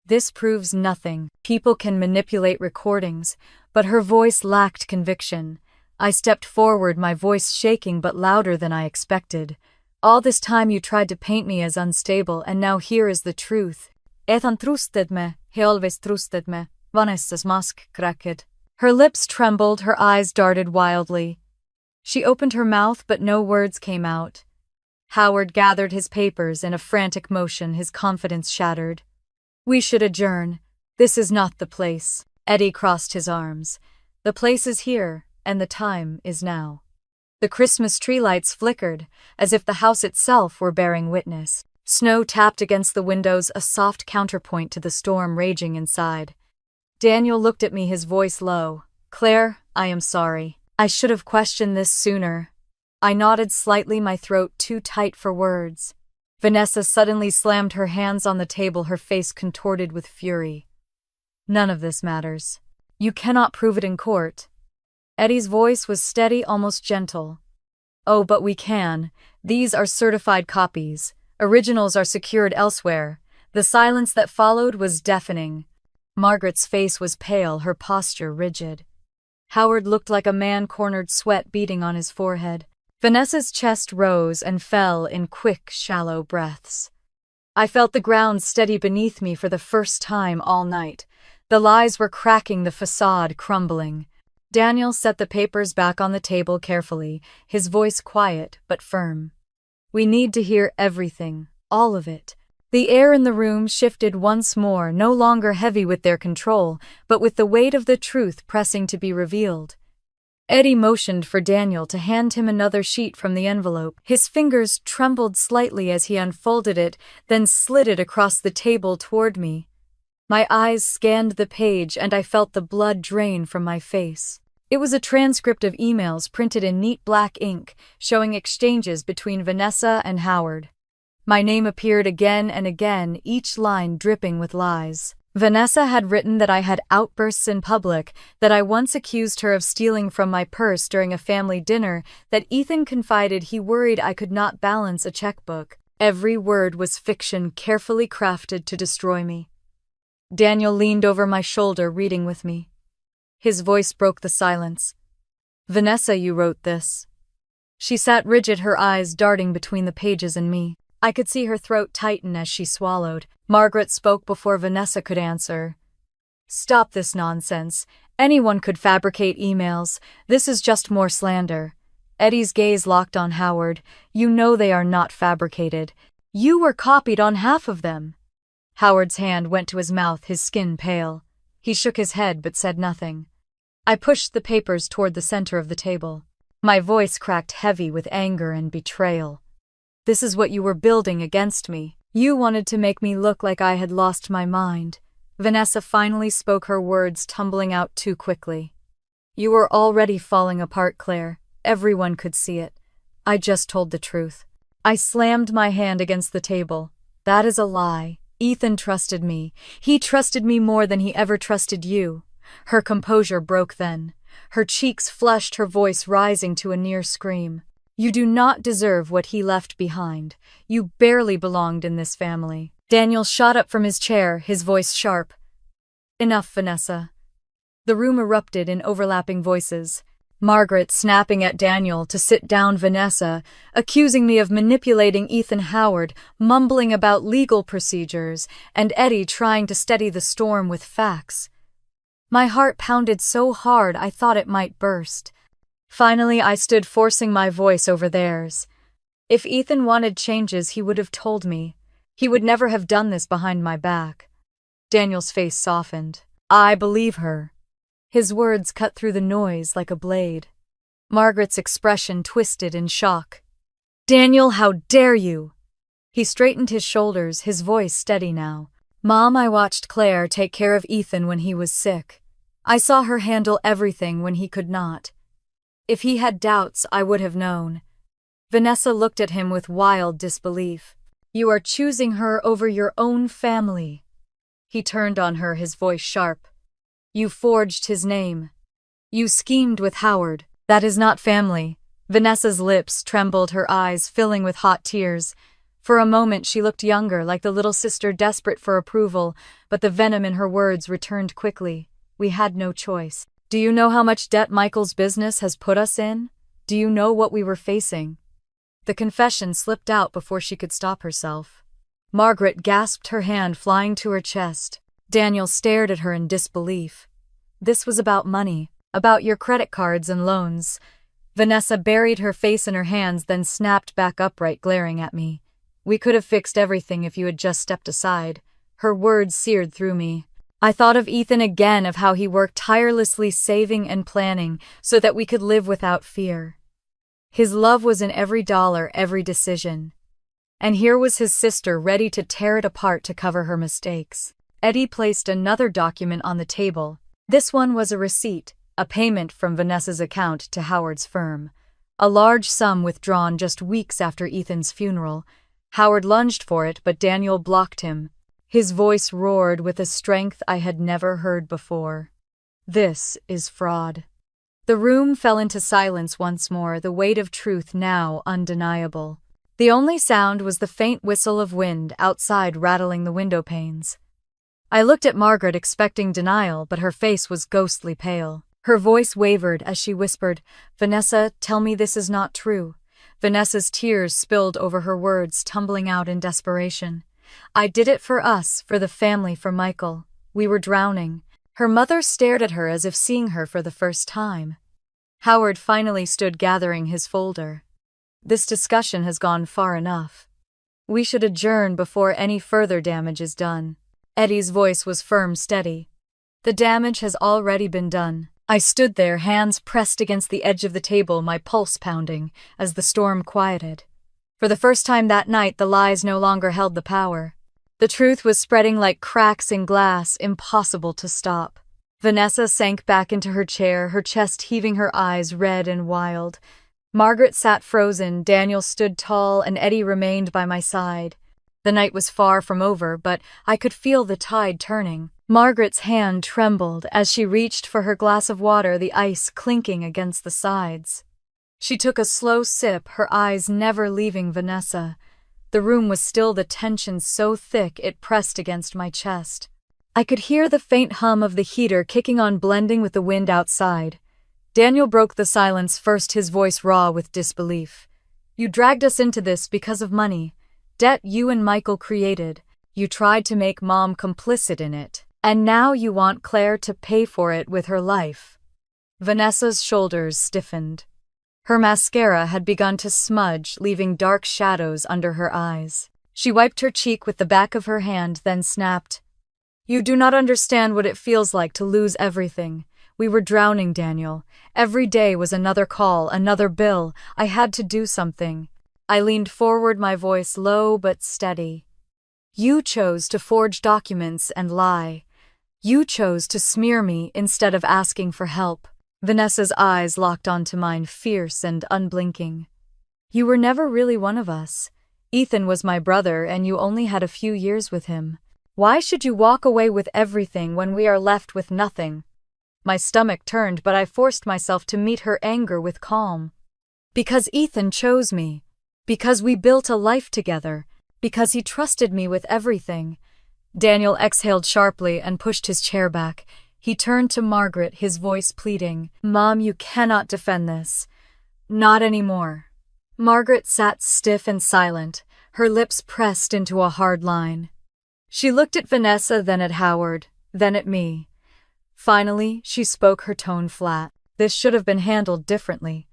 "This proves nothing. People can manipulate recordings," but her voice lacked conviction. I stepped forward, my voice shaking but louder than I expected. "All this time you tried to paint me as unstable, and now here is the truth." "Ethan trusted me. He always trusted me." Vanessa's mask cracked. Her lips trembled, her eyes darted wildly. She opened her mouth, but no words came out. Howard gathered his papers in a frantic motion, his confidence shattered. "We should adjourn. This is not the place." Eddie crossed his arms. "The place is here, and the time is now." The Christmas tree lights flickered, as if the house itself were bearing witness. Snow tapped against the windows, a soft counterpoint to the storm raging inside. Daniel looked at me, his voice low. "Claire, I am sorry. I should have questioned this sooner." I nodded slightly, my throat too tight for words. Vanessa suddenly slammed her hands on the table, her face contorted with fury. None of this matters. You cannot prove it in court. Eddie's voice was steady, almost gentle. Oh, but we can. These are certified copies. Originals are secured elsewhere. The silence that followed was deafening. Margaret's face was pale, her posture rigid. Howard looked like a man cornered, sweat beading on his forehead. Vanessa's chest rose and fell in quick, shallow breaths. I felt the ground steady beneath me for the first time all night. The lies were cracking, the facade crumbling. Daniel set the papers back on the table carefully, his voice quiet but firm. We need to hear everything, all of it. The air in the room shifted once more, no longer heavy with their control, but with the weight of the truth pressing to be revealed. Eddie motioned for Daniel to hand him another sheet from the envelope. His fingers trembled slightly as he unfolded it, then slid it across the table toward me. My eyes scanned the page and I felt the blood drain from my face. It was a transcript of emails printed in neat black ink, showing exchanges between Vanessa and Howard. My name appeared again and again, each line dripping with lies. Vanessa had written that I had outbursts in public, that I once accused her of stealing from my purse during a family dinner, that Ethan confided he worried I could not balance a checkbook. Every word was fiction carefully crafted to destroy me. Daniel leaned over my shoulder, reading with me. His voice broke the silence. Vanessa, you wrote this. She sat rigid, her eyes darting between the pages and me. I could see her throat tighten as she swallowed. Margaret spoke before Vanessa could answer. Stop this nonsense. Anyone could fabricate emails. This is just more slander. Eddie's gaze locked on Howard. You know they are not fabricated. You were copied on half of them. Howard's hand went to his mouth, his skin pale. He shook his head but said nothing. I pushed the papers toward the center of the table. My voice cracked heavy with anger and betrayal. This is what you were building against me. You wanted to make me look like I had lost my mind. Vanessa finally spoke, her words tumbling out too quickly. You were already falling apart, Claire. Everyone could see it. I just told the truth. I slammed my hand against the table. That is a lie. Ethan trusted me. He trusted me more than he ever trusted you. Her composure broke then. Her cheeks flushed, her voice rising to a near scream. You do not deserve what he left behind. You barely belonged in this family. Daniel shot up from his chair, his voice sharp. Enough, Vanessa. The room erupted in overlapping voices. Margaret snapping at Daniel to sit down, Vanessa accusing me of manipulating Ethan, Howard mumbling about legal procedures, and Eddie trying to steady the storm with facts. My heart pounded so hard I thought it might burst. Finally, I stood, forcing my voice over theirs. If Ethan wanted changes, he would have told me. He would never have done this behind my back. Daniel's face softened. I believe her. His words cut through the noise like a blade. Margaret's expression twisted in shock. Daniel, how dare you? He straightened his shoulders, his voice steady now. Mom, I watched Claire take care of Ethan when he was sick. I saw her handle everything when he could not. If he had doubts, I would have known. Vanessa looked at him with wild disbelief. You are choosing her over your own family. He turned on her, his voice sharp. You forged his name. You schemed with Howard. That is not family. Vanessa's lips trembled, her eyes filling with hot tears. For a moment she looked younger, like the little sister desperate for approval, but the venom in her words returned quickly. We had no choice. Do you know how much debt Michael's business has put us in? Do you know what we were facing? The confession slipped out before she could stop herself. Margaret gasped, her hand flying to her chest. Daniel stared at her in disbelief. This was about money, about your credit cards and loans. Vanessa buried her face in her hands, then snapped back upright, glaring at me. We could have fixed everything if you had just stepped aside. Her words seared through me. I thought of Ethan again, of how he worked tirelessly saving and planning so that we could live without fear. His love was in every dollar, every decision. And here was his sister ready to tear it apart to cover her mistakes. Eddie placed another document on the table. This one was a receipt, a payment from Vanessa's account to Howard's firm. A large sum withdrawn just weeks after Ethan's funeral. Howard lunged for it, but Daniel blocked him. His voice roared with a strength I had never heard before. This is fraud. The room fell into silence once more, the weight of truth now undeniable. The only sound was the faint whistle of wind outside rattling the window panes. I looked at Margaret expecting denial, but her face was ghostly pale. Her voice wavered as she whispered, "Vanessa, tell me this is not true." Vanessa's tears spilled over her words, tumbling out in desperation. "I did it for us, for the family, for Michael. We were drowning." Her mother stared at her as if seeing her for the first time. Howard finally stood gathering his folder. "This discussion has gone far enough. We should adjourn before any further damage is done." Eddie's voice was firm, steady. "The damage has already been done." I stood there, hands pressed against the edge of the table, my pulse pounding, as the storm quieted. For the first time that night, the lies no longer held the power. The truth was spreading like cracks in glass, impossible to stop. Vanessa sank back into her chair, her chest heaving, her eyes red and wild. Margaret sat frozen, Daniel stood tall, and Eddie remained by my side. The night was far from over, but I could feel the tide turning. Margaret's hand trembled as she reached for her glass of water, the ice clinking against the sides. She took a slow sip, her eyes never leaving Vanessa. The room was still, the tension so thick it pressed against my chest. I could hear the faint hum of the heater kicking on, blending with the wind outside. Daniel broke the silence first, his voice raw with disbelief. "You dragged us into this because of money. Debt you and Michael created. You tried to make Mom complicit in it. And now you want Claire to pay for it with her life." Vanessa's shoulders stiffened. Her mascara had begun to smudge, leaving dark shadows under her eyes. She wiped her cheek with the back of her hand, then snapped, "You do not understand what it feels like to lose everything. We were drowning, Daniel. Every day was another call, another bill. I had to do something." I leaned forward, my voice low but steady. "You chose to forge documents and lie. You chose to smear me instead of asking for help." Vanessa's eyes locked onto mine, fierce and unblinking. "You were never really one of us. Ethan was my brother, and you only had a few years with him. Why should you walk away with everything when we are left with nothing?" My stomach turned, but I forced myself to meet her anger with calm. "Because Ethan chose me. Because we built a life together. Because he trusted me with everything." Daniel exhaled sharply and pushed his chair back. He turned to Margaret, his voice pleading, "Mom, you cannot defend this. Not anymore." Margaret sat stiff and silent, her lips pressed into a hard line. She looked at Vanessa, then at Howard, then at me. Finally, she spoke, her tone flat. "This should have been handled differently."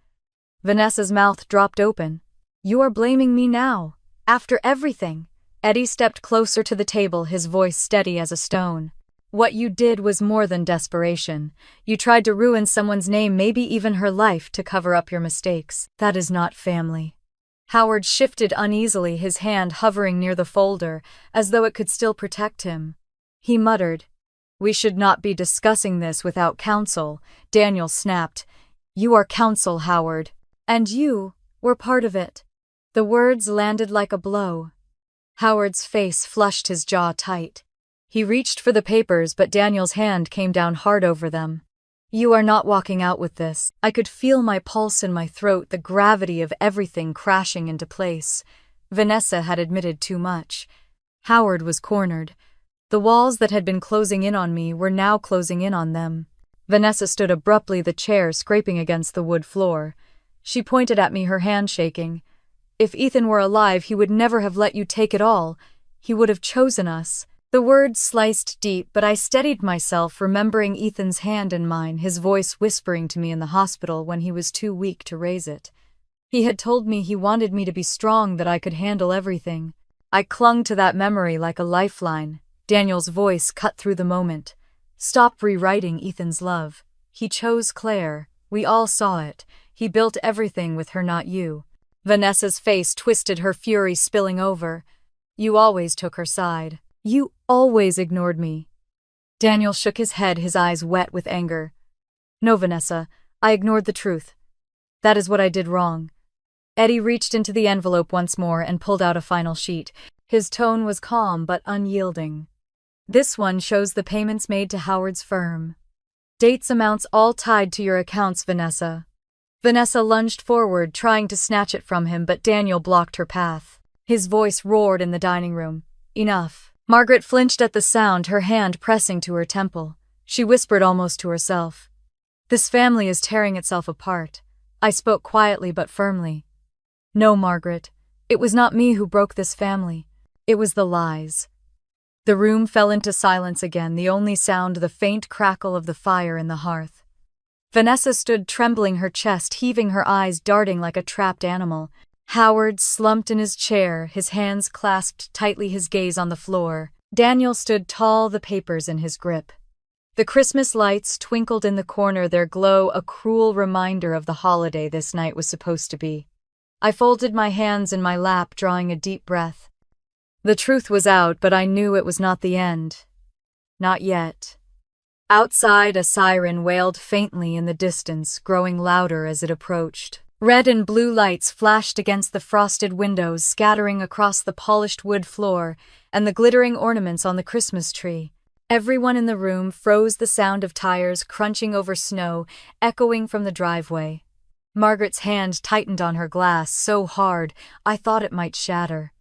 Vanessa's mouth dropped open. "You are blaming me now? After everything?" Eddie stepped closer to the table, his voice steady as a stone. "What you did was more than desperation. You tried to ruin someone's name, maybe even her life, to cover up your mistakes. That is not family." Howard shifted uneasily, his hand hovering near the folder, as though it could still protect him. He muttered, "We should not be discussing this without counsel." Daniel snapped, "You are counsel, Howard. And you were part of it." The words landed like a blow. Howard's face flushed, his jaw tight. He reached for the papers, but Daniel's hand came down hard over them. "You are not walking out with this." I could feel my pulse in my throat, the gravity of everything crashing into place. Vanessa had admitted too much. Howard was cornered. The walls that had been closing in on me were now closing in on them. Vanessa stood abruptly, the chair scraping against the wood floor. She pointed at me, her hand shaking. "If Ethan were alive, he would never have let you take it all. He would have chosen us." The words sliced deep, but I steadied myself, remembering Ethan's hand in mine, his voice whispering to me in the hospital when he was too weak to raise it. He had told me he wanted me to be strong, that I could handle everything. I clung to that memory like a lifeline. Daniel's voice cut through the moment. "Stop rewriting Ethan's love. He chose Claire. We all saw it. He built everything with her, not you." Vanessa's face twisted, her fury spilling over. "You always took her side. You always ignored me." Daniel shook his head, his eyes wet with anger. "No, Vanessa, I ignored the truth. That is what I did wrong. Eddie reached into the envelope once more and pulled out a final sheet. His tone was calm but unyielding. This one shows the payments made to Howard's firm. Dates, amounts all tied to your accounts, Vanessa. Vanessa lunged forward, trying to snatch it from him, but Daniel blocked her path. His voice roared in the dining room. Enough. Margaret flinched at the sound, her hand pressing to her temple. She whispered almost to herself. This family is tearing itself apart. I spoke quietly but firmly. No, Margaret. It was not me who broke this family. It was the lies. The room fell into silence again, the only sound the faint crackle of the fire in the hearth. Vanessa stood trembling, her chest heaving, her eyes darting like a trapped animal. Howard slumped in his chair, his hands clasped tightly, his gaze on the floor. Daniel stood tall, the papers in his grip. The Christmas lights twinkled in the corner, their glow a cruel reminder of the holiday this night was supposed to be. I folded my hands in my lap, drawing a deep breath. The truth was out, but I knew it was not the end. Not yet. Outside, a siren wailed faintly in the distance, growing louder as it approached. Red and blue lights flashed against the frosted windows, scattering across the polished wood floor and the glittering ornaments on the Christmas tree. Everyone in the room froze, the sound of tires crunching over snow, echoing from the driveway. Margaret's hand tightened on her glass so hard I thought it might shatter.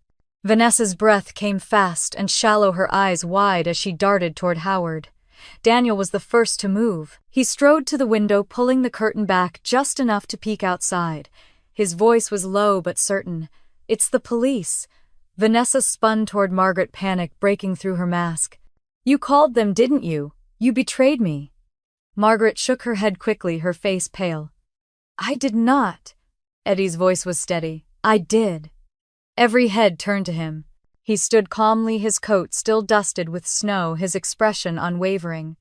Vanessa's breath came fast and shallow, her eyes wide as she darted toward Howard. Daniel was the first to move. He strode to the window, pulling the curtain back just enough to peek outside. His voice was low but certain. It's the police. Vanessa spun toward Margaret, panic breaking through her mask. You called them, didn't you? You betrayed me. Margaret shook her head quickly, her face pale. I did not. Eddie's voice was steady. I did. Every head turned to him. He stood calmly, his coat still dusted with snow, his expression unwavering.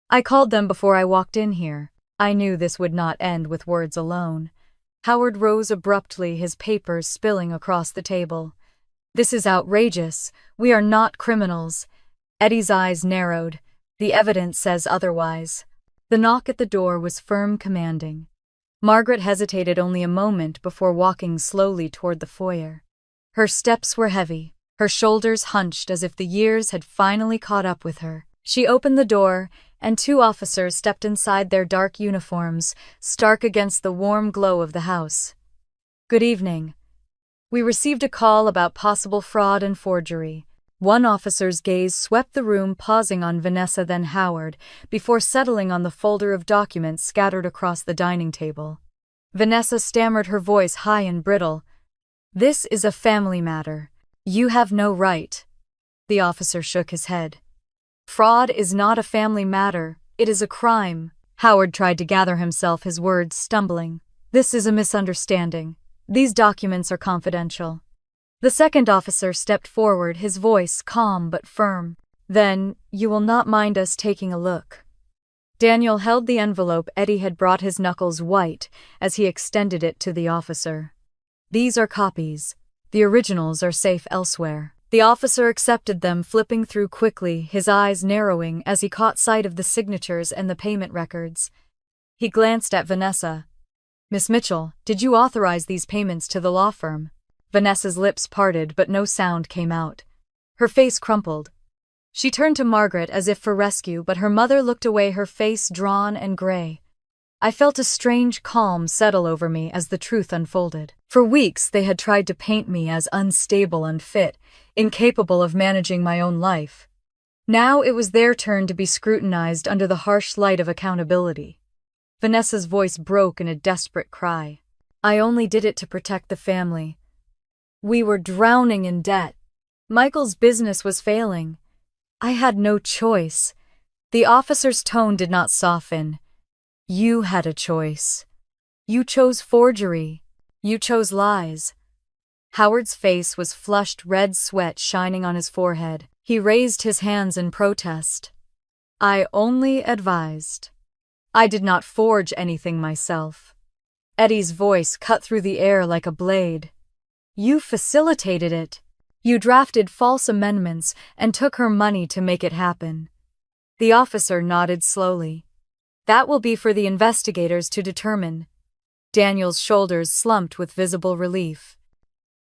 I called them before I walked in here. I knew this would not end with words alone. Howard rose abruptly, his papers spilling across the table. This is outrageous. We are not criminals. Eddie's eyes narrowed. The evidence says otherwise. The knock at the door was firm, commanding. Margaret hesitated only a moment before walking slowly toward the foyer. Her steps were heavy, her shoulders hunched as if the years had finally caught up with her. She opened the door, and two officers stepped inside, their dark uniforms stark against the warm glow of the house. Good evening. We received a call about possible fraud and forgery. One officer's gaze swept the room, pausing on Vanessa, then Howard, before settling on the folder of documents scattered across the dining table. Vanessa stammered, her voice high and brittle. This is a family matter. You have no right. The officer shook his head. Fraud is not a family matter. It is a crime. Howard tried to gather himself, his words stumbling. This is a misunderstanding. These documents are confidential. The second officer stepped forward, his voice calm but firm. Then, you will not mind us taking a look. Daniel held the envelope. Eddie had brought his knuckles white as he extended it to the officer. These are copies. The originals are safe elsewhere. The officer accepted them, flipping through quickly, his eyes narrowing as he caught sight of the signatures and the payment records. He glanced at Vanessa. Miss Mitchell, did you authorize these payments to the law firm? Vanessa's lips parted, but no sound came out. Her face crumpled. She turned to Margaret as if for rescue, but her mother looked away, her face drawn and gray. I felt a strange calm settle over me as the truth unfolded. For weeks they had tried to paint me as unstable, unfit, incapable of managing my own life. Now it was their turn to be scrutinized under the harsh light of accountability. Vanessa's voice broke in a desperate cry. I only did it to protect the family. We were drowning in debt. Michael's business was failing. I had no choice. The officer's tone did not soften. You had a choice. You chose forgery. You chose lies. Howard's face was flushed, red sweat shining on his forehead. He raised his hands in protest. I only advised. I did not forge anything myself. Eddie's voice cut through the air like a blade. You facilitated it. You drafted false amendments and took her money to make it happen. The officer nodded slowly. That will be for the investigators to determine. Daniel's shoulders slumped with visible relief.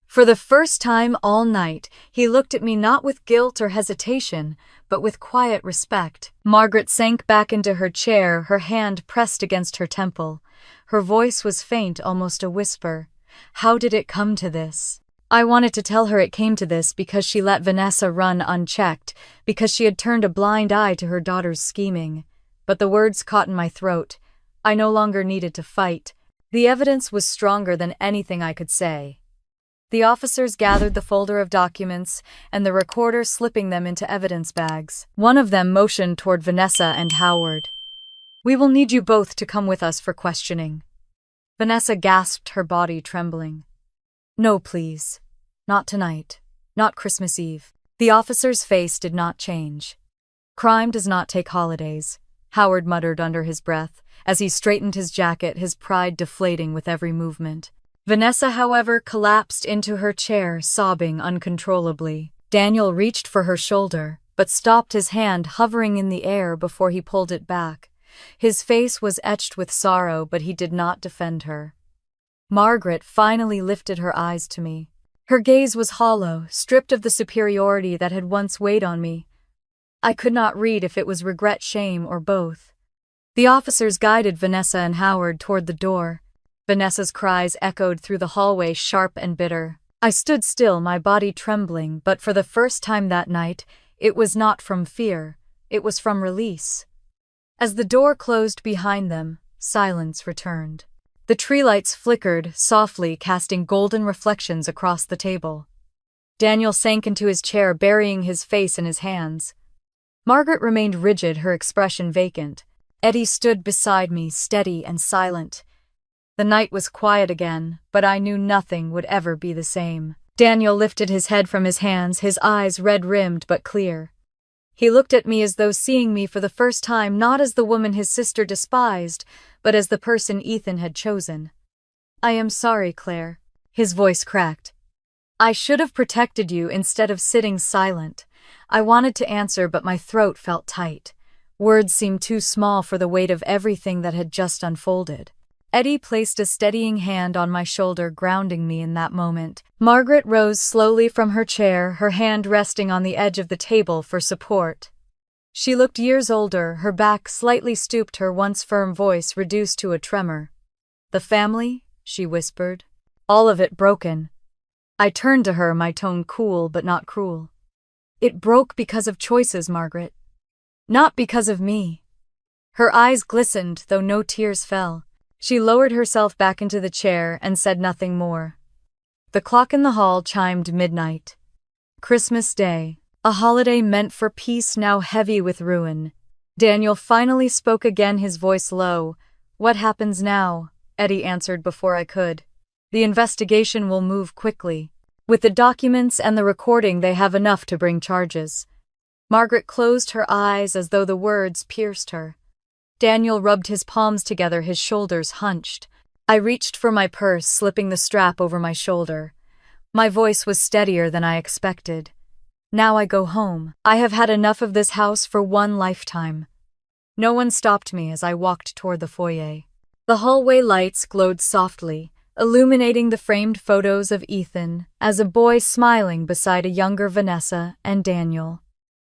For the first time all night, he looked at me not with guilt or hesitation, but with quiet respect. Margaret sank back into her chair, her hand pressed against her temple. Her voice was faint, almost a whisper. How did it come to this? I wanted to tell her it came to this because she let Vanessa run unchecked, because she had turned a blind eye to her daughter's scheming. But the words caught in my throat. I no longer needed to fight. The evidence was stronger than anything I could say. The officers gathered the folder of documents and the recorder, slipping them into evidence bags. One of them motioned toward Vanessa and Howard. "We will need you both to come with us for questioning." Vanessa gasped, her body trembling. "No, please. Not tonight. Not Christmas Eve." The officer's face did not change. "Crime does not take holidays," Howard muttered under his breath, as he straightened his jacket, his pride deflating with every movement. Vanessa, however, collapsed into her chair, sobbing uncontrollably. Daniel reached for her shoulder, but stopped, his hand hovering in the air before he pulled it back. His face was etched with sorrow, but he did not defend her. Margaret finally lifted her eyes to me. Her gaze was hollow, stripped of the superiority that had once weighed on me. I could not read if it was regret, shame, or both. The officers guided Vanessa and Howard toward the door. Vanessa's cries echoed through the hallway, sharp and bitter. I stood still, my body trembling, but for the first time that night, it was not from fear, it was from release. As the door closed behind them, silence returned. The tree lights flickered, softly casting golden reflections across the table. Daniel sank into his chair, burying his face in his hands. Margaret remained rigid, her expression vacant. Eddie stood beside me, steady and silent. The night was quiet again, but I knew nothing would ever be the same. Daniel lifted his head from his hands, his eyes red-rimmed but clear. He looked at me as though seeing me for the first time, not as the woman his sister despised, but as the person Ethan had chosen. "I am sorry, Claire." His voice cracked. "I should have protected you instead of sitting silent." I wanted to answer, but my throat felt tight. Words seemed too small for the weight of everything that had just unfolded. Eddie placed a steadying hand on my shoulder, grounding me in that moment. Margaret rose slowly from her chair, her hand resting on the edge of the table for support. She looked years older, her back slightly stooped, her once firm voice reduced to a tremor. "The family?" she whispered. "All of it broken." I turned to her, my tone cool but not cruel. "It broke because of choices, Margaret. Not because of me." Her eyes glistened, though no tears fell. She lowered herself back into the chair and said nothing more. The clock in the hall chimed midnight. Christmas Day, a holiday meant for peace, now heavy with ruin. Daniel finally spoke again, his voice low. "What happens now?" Eddie answered before I could. "The investigation will move quickly. With the documents and the recording, they have enough to bring charges." Margaret closed her eyes as though the words pierced her. Daniel rubbed his palms together, his shoulders hunched. I reached for my purse, slipping the strap over my shoulder. My voice was steadier than I expected. "Now I go home. I have had enough of this house for one lifetime." No one stopped me as I walked toward the foyer. The hallway lights glowed softly, illuminating the framed photos of Ethan as a boy smiling beside a younger Vanessa and Daniel.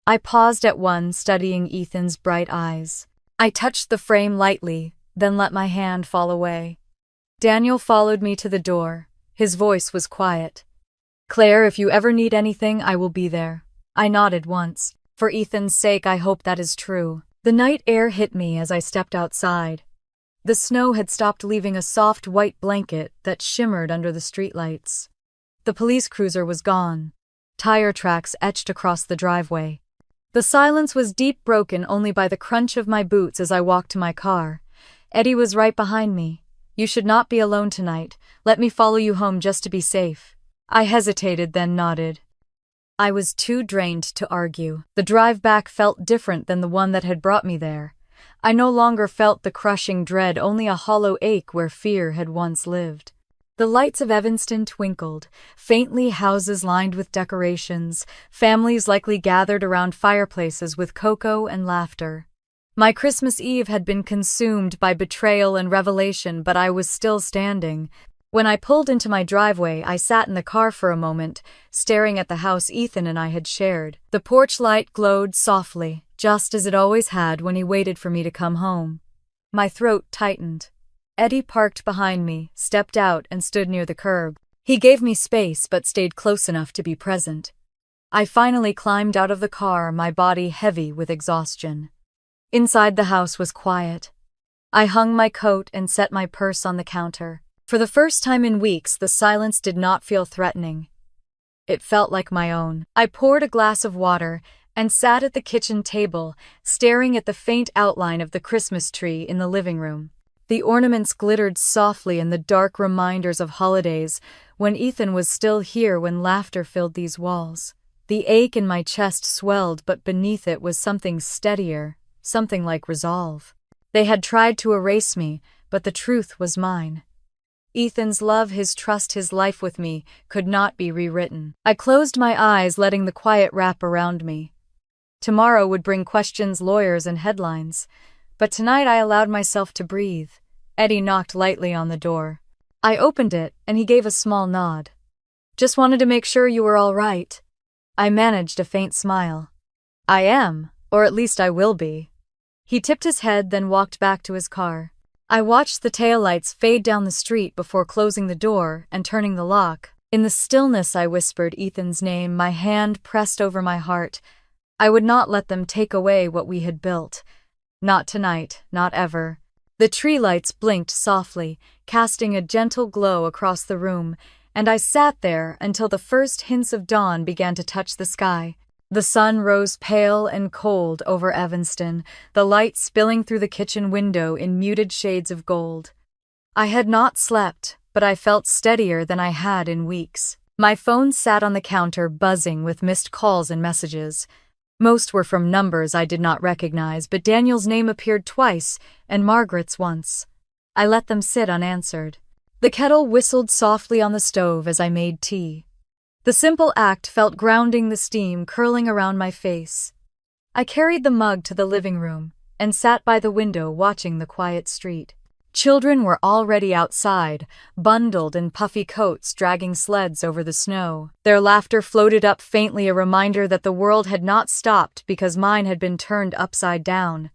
I paused at one, studying Ethan's bright eyes. I touched the frame lightly, then let my hand fall away. Daniel followed me to the door. His voice was quiet. "Claire, if you ever need anything, I will be there." I nodded once. For Ethan's sake, I hope that is true. The night air hit me as I stepped outside. The snow had stopped, leaving a soft white blanket that shimmered under the streetlights. The police cruiser was gone. Tire tracks etched across the driveway. The silence was deep, broken only by the crunch of my boots as I walked to my car. Eddie was right behind me. "You should not be alone tonight. Let me follow you home just to be safe." I hesitated, then nodded. I was too drained to argue. The drive back felt different than the one that had brought me there. I no longer felt the crushing dread, only a hollow ache where fear had once lived. The lights of Evanston twinkled, faintly, houses lined with decorations, families likely gathered around fireplaces with cocoa and laughter. My Christmas Eve had been consumed by betrayal and revelation, but I was still standing. When I pulled into my driveway, I sat in the car for a moment, staring at the house Ethan and I had shared. The porch light glowed softly, just as it always had when he waited for me to come home. My throat tightened. Eddie parked behind me, stepped out, and stood near the curb. He gave me space but stayed close enough to be present. I finally climbed out of the car, my body heavy with exhaustion. Inside the house was quiet. I hung my coat and set my purse on the counter. For the first time in weeks, the silence did not feel threatening. It felt like my own. I poured a glass of water and sat at the kitchen table, staring at the faint outline of the Christmas tree in the living room. The ornaments glittered softly in the dark reminders of holidays, when Ethan was still here, when laughter filled these walls. The ache in my chest swelled, but beneath it was something steadier, something like resolve. They had tried to erase me, but the truth was mine. Ethan's love, his trust, his life with me could not be rewritten. I closed my eyes, letting the quiet wrap around me. Tomorrow would bring questions, lawyers, and headlines, but tonight I allowed myself to breathe. Eddie knocked lightly on the door. I opened it, and he gave a small nod. "Just wanted to make sure you were all right." I managed a faint smile. "I am, or at least I will be." He tipped his head, then walked back to his car. I watched the taillights fade down the street before closing the door and turning the lock. In the stillness, I whispered Ethan's name, my hand pressed over my heart. I would not let them take away what we had built. Not tonight, not ever. The tree lights blinked softly, casting a gentle glow across the room, and I sat there until the first hints of dawn began to touch the sky. The sun rose pale and cold over Evanston, the light spilling through the kitchen window in muted shades of gold. I had not slept, but I felt steadier than I had in weeks. My phone sat on the counter, buzzing with missed calls and messages. Most were from numbers I did not recognize, but Daniel's name appeared twice, and Margaret's once. I let them sit unanswered. The kettle whistled softly on the stove as I made tea. The simple act felt grounding, the steam curling around my face. I carried the mug to the living room and sat by the window watching the quiet street. Children were already outside, bundled in puffy coats, dragging sleds over the snow. Their laughter floated up faintly, a reminder that the world had not stopped because mine had been turned upside down.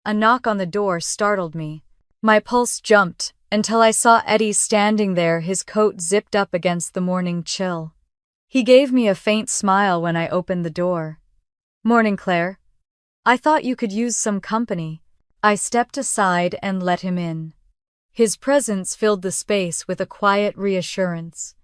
A knock on the door startled me. My pulse jumped until I saw Eddie standing there, his coat zipped up against the morning chill. He gave me a faint smile when I opened the door. "Morning, Claire. I thought you could use some company." I stepped aside and let him in. His presence filled the space with a quiet reassurance.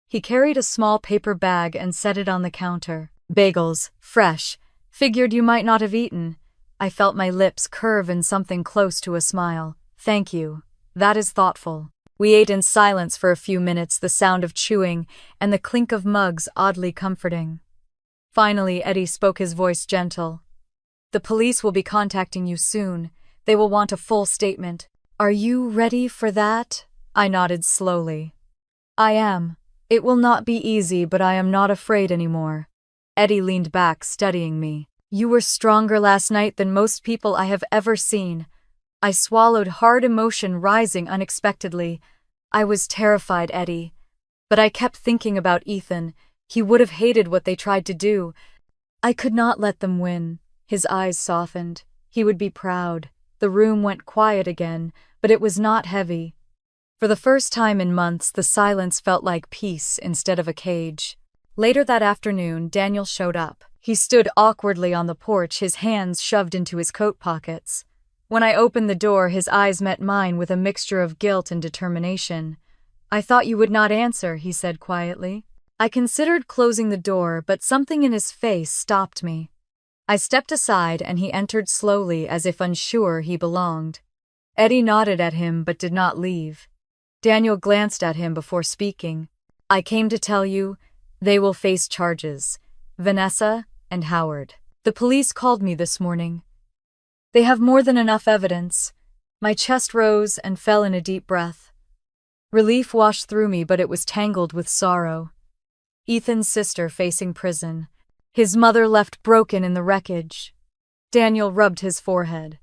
He carried a small paper bag and set it on the counter. "Bagels, fresh. Figured you might not have eaten." I felt my lips curve in something close to a smile. "Thank you. That is thoughtful." We ate in silence for a few minutes, the sound of chewing and the clink of mugs oddly comforting. Finally, Eddie spoke, his voice gentle. "The police will be contacting you soon. They will want a full statement. Are you ready for that?" I nodded slowly. "I am. It will not be easy, but I am not afraid anymore." Eddie leaned back, studying me. "You were stronger last night than most people I have ever seen." I swallowed, hard, emotion rising unexpectedly. I was terrified, Eddie. But I kept thinking about Ethan. He would have hated what they tried to do. I could not let them win. His eyes softened. He would be proud. The room went quiet again, but it was not heavy. For the first time in months, the silence felt like peace instead of a cage. Later that afternoon, Daniel showed up. He stood awkwardly on the porch, his hands shoved into his coat pockets. When I opened the door, his eyes met mine with a mixture of guilt and determination. "I thought you would not answer," he said quietly. I considered closing the door, but something in his face stopped me. I stepped aside and he entered slowly, as if unsure he belonged. Eddie nodded at him but did not leave. Daniel glanced at him before speaking. "I came to tell you, they will face charges. Vanessa and Howard. The police called me this morning. They have more than enough evidence." My chest rose and fell in a deep breath. Relief washed through me, but it was tangled with sorrow. Ethan's sister facing prison. His mother left broken in the wreckage. Daniel rubbed his forehead.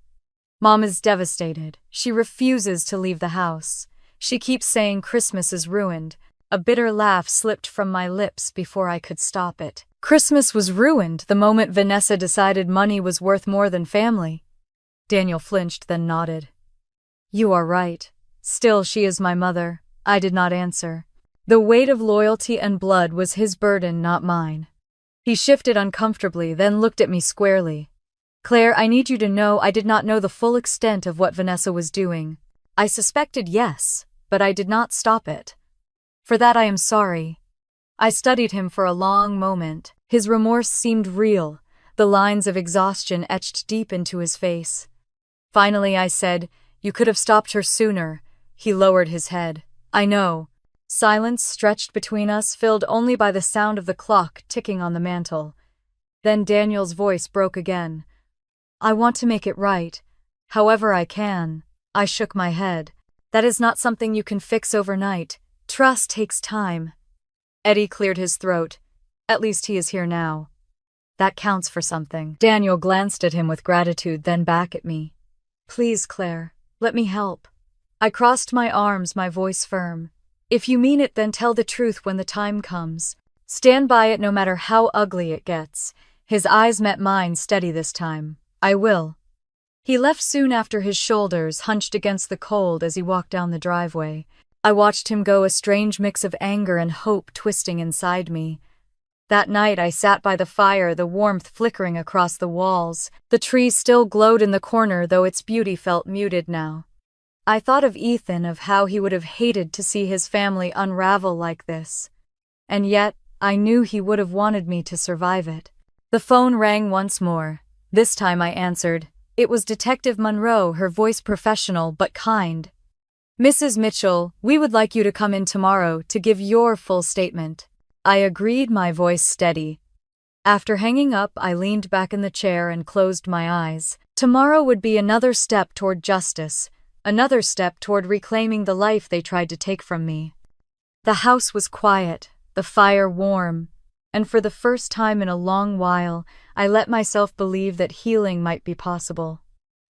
Mom is devastated. She refuses to leave the house. She keeps saying Christmas is ruined. A bitter laugh slipped from my lips before I could stop it. Christmas was ruined the moment Vanessa decided money was worth more than family. Daniel flinched, then nodded. You are right. Still, she is my mother. I did not answer. The weight of loyalty and blood was his burden, not mine. He shifted uncomfortably, then looked at me squarely. Claire, I need you to know I did not know the full extent of what Vanessa was doing. I suspected, yes, but I did not stop it. For that I am sorry. I studied him for a long moment. His remorse seemed real, the lines of exhaustion etched deep into his face. Finally I said, You could have stopped her sooner. He lowered his head. I know. Silence stretched between us, filled only by the sound of the clock ticking on the mantel. Then Daniel's voice broke again. I want to make it right. However I can. I shook my head. That is not something you can fix overnight. Trust takes time. Eddie cleared his throat. At least he is here now. That counts for something. Daniel glanced at him with gratitude, then back at me. Please, Claire, let me help. I crossed my arms, my voice firm. If you mean it, then tell the truth when the time comes. Stand by it no matter how ugly it gets. His eyes met mine, steady this time. I will. He left soon after, his shoulders hunched against the cold as he walked down the driveway. I watched him go, a strange mix of anger and hope twisting inside me. That night I sat by the fire, the warmth flickering across the walls. The tree still glowed in the corner, though its beauty felt muted now. I thought of Ethan, of how he would have hated to see his family unravel like this. And yet, I knew he would have wanted me to survive it. The phone rang once more. This time I answered. It was Detective Monroe, her voice professional but kind. Mrs. Mitchell, we would like you to come in tomorrow to give your full statement. I agreed, my voice steady. After hanging up, I leaned back in the chair and closed my eyes. Tomorrow would be another step toward justice, another step toward reclaiming the life they tried to take from me. The house was quiet, the fire warm, and for the first time in a long while, I let myself believe that healing might be possible.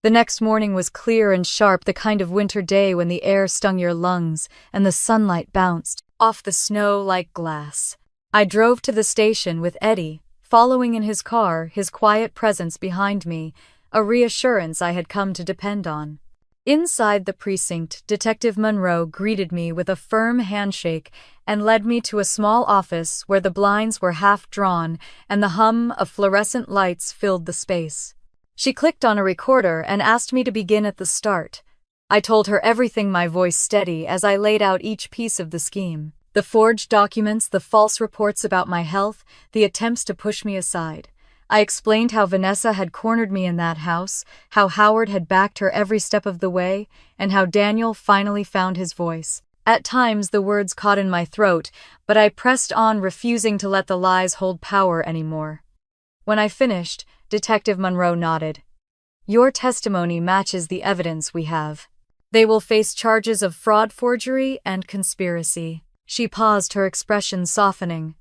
The next morning was clear and sharp, the kind of winter day when the air stung your lungs and the sunlight bounced off the snow like glass. I drove to the station with Eddie, following in his car, his quiet presence behind me, a reassurance I had come to depend on. Inside the precinct, Detective Monroe greeted me with a firm handshake and led me to a small office where the blinds were half drawn and the hum of fluorescent lights filled the space. She clicked on a recorder and asked me to begin at the start. I told her everything, my voice steady, as I laid out each piece of the scheme. The forged documents, the false reports about my health, the attempts to push me aside. I explained how Vanessa had cornered me in that house, how Howard had backed her every step of the way, and how Daniel finally found his voice. At times the words caught in my throat, but I pressed on, refusing to let the lies hold power anymore. When I finished, Detective Monroe nodded. Your testimony matches the evidence we have. They will face charges of fraud, forgery, and conspiracy. She paused, her expression softening.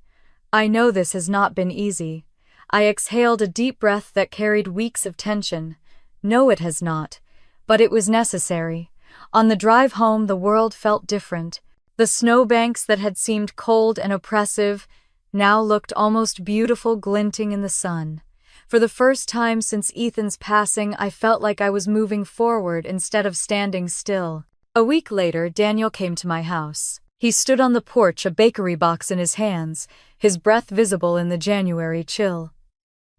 I know this has not been easy. I exhaled a deep breath that carried weeks of tension. No, it has not. But it was necessary. On the drive home, the world felt different. The snowbanks that had seemed cold and oppressive now looked almost beautiful, glinting in the sun. For the first time since Ethan's passing, I felt like I was moving forward instead of standing still. A week later, Daniel came to my house. He stood on the porch, a bakery box in his hands, his breath visible in the January chill.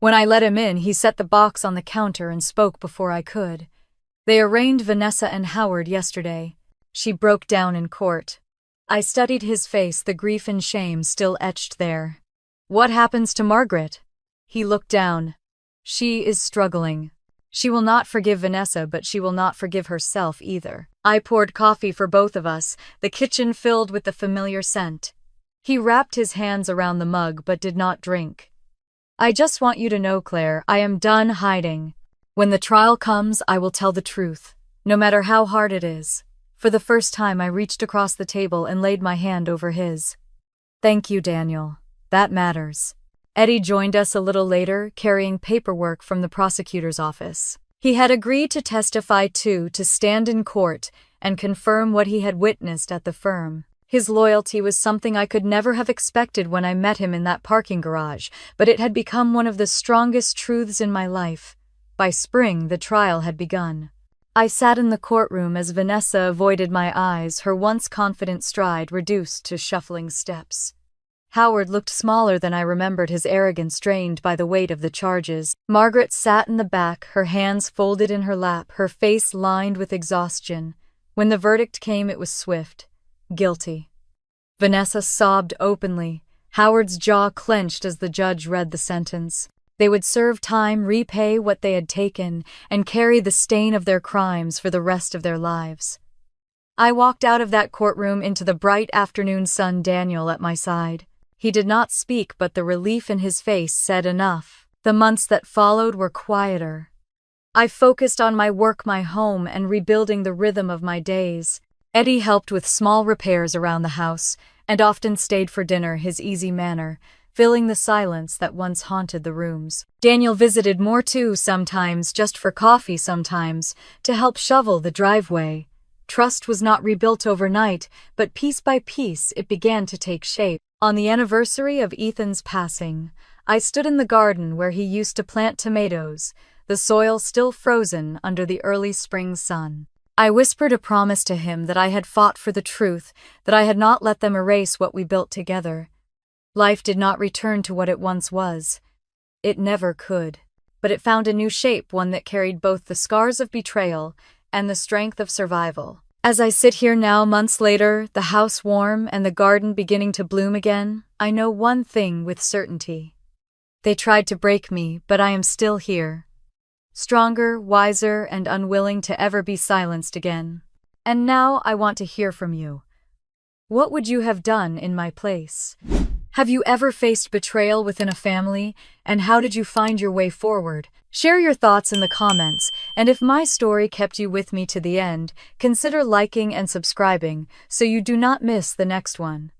When I let him in, he set the box on the counter and spoke before I could. They arraigned Vanessa and Howard yesterday. She broke down in court. I studied his face, the grief and shame still etched there. What happens to Margaret? He looked down. She is struggling. She will not forgive Vanessa, but she will not forgive herself either. I poured coffee for both of us, the kitchen filled with the familiar scent. He wrapped his hands around the mug but did not drink. I just want you to know, Claire, I am done hiding. When the trial comes, I will tell the truth, no matter how hard it is. For the first time, I reached across the table and laid my hand over his. Thank you, Daniel. That matters. Eddie joined us a little later, carrying paperwork from the prosecutor's office. He had agreed to testify too, to stand in court and confirm what he had witnessed at the firm. His loyalty was something I could never have expected when I met him in that parking garage, but it had become one of the strongest truths in my life. By spring, the trial had begun. I sat in the courtroom as Vanessa avoided my eyes, her once confident stride reduced to shuffling steps. Howard looked smaller than I remembered, his arrogance drained by the weight of the charges. Margaret sat in the back, her hands folded in her lap, her face lined with exhaustion. When the verdict came, it was swift. Guilty. Vanessa sobbed openly. Howard's jaw clenched as the judge read the sentence. They would serve time, repay what they had taken, and carry the stain of their crimes for the rest of their lives. I walked out of that courtroom into the bright afternoon sun, Daniel at my side. He did not speak, but the relief in his face said enough. The months that followed were quieter. I focused on my work, my home, and rebuilding the rhythm of my days. Eddie helped with small repairs around the house, and often stayed for dinner, his easy manner filling the silence that once haunted the rooms. Daniel visited more too, sometimes just for coffee, sometimes to help shovel the driveway. Trust was not rebuilt overnight, but piece by piece it began to take shape. On the anniversary of Ethan's passing, I stood in the garden where he used to plant tomatoes, the soil still frozen under the early spring sun. I whispered a promise to him that I had fought for the truth, that I had not let them erase what we built together. Life did not return to what it once was. It never could. But it found a new shape, one that carried both the scars of betrayal and the strength of survival. As I sit here now, months later, the house warm and the garden beginning to bloom again, I know one thing with certainty. They tried to break me, but I am still here. Stronger, wiser, and unwilling to ever be silenced again. And now I want to hear from you. What would you have done in my place? Have you ever faced betrayal within a family, and how did you find your way forward? Share your thoughts in the comments, and if my story kept you with me to the end, consider liking and subscribing so you do not miss the next one.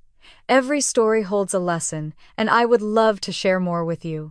Every story holds a lesson, and I would love to share more with you.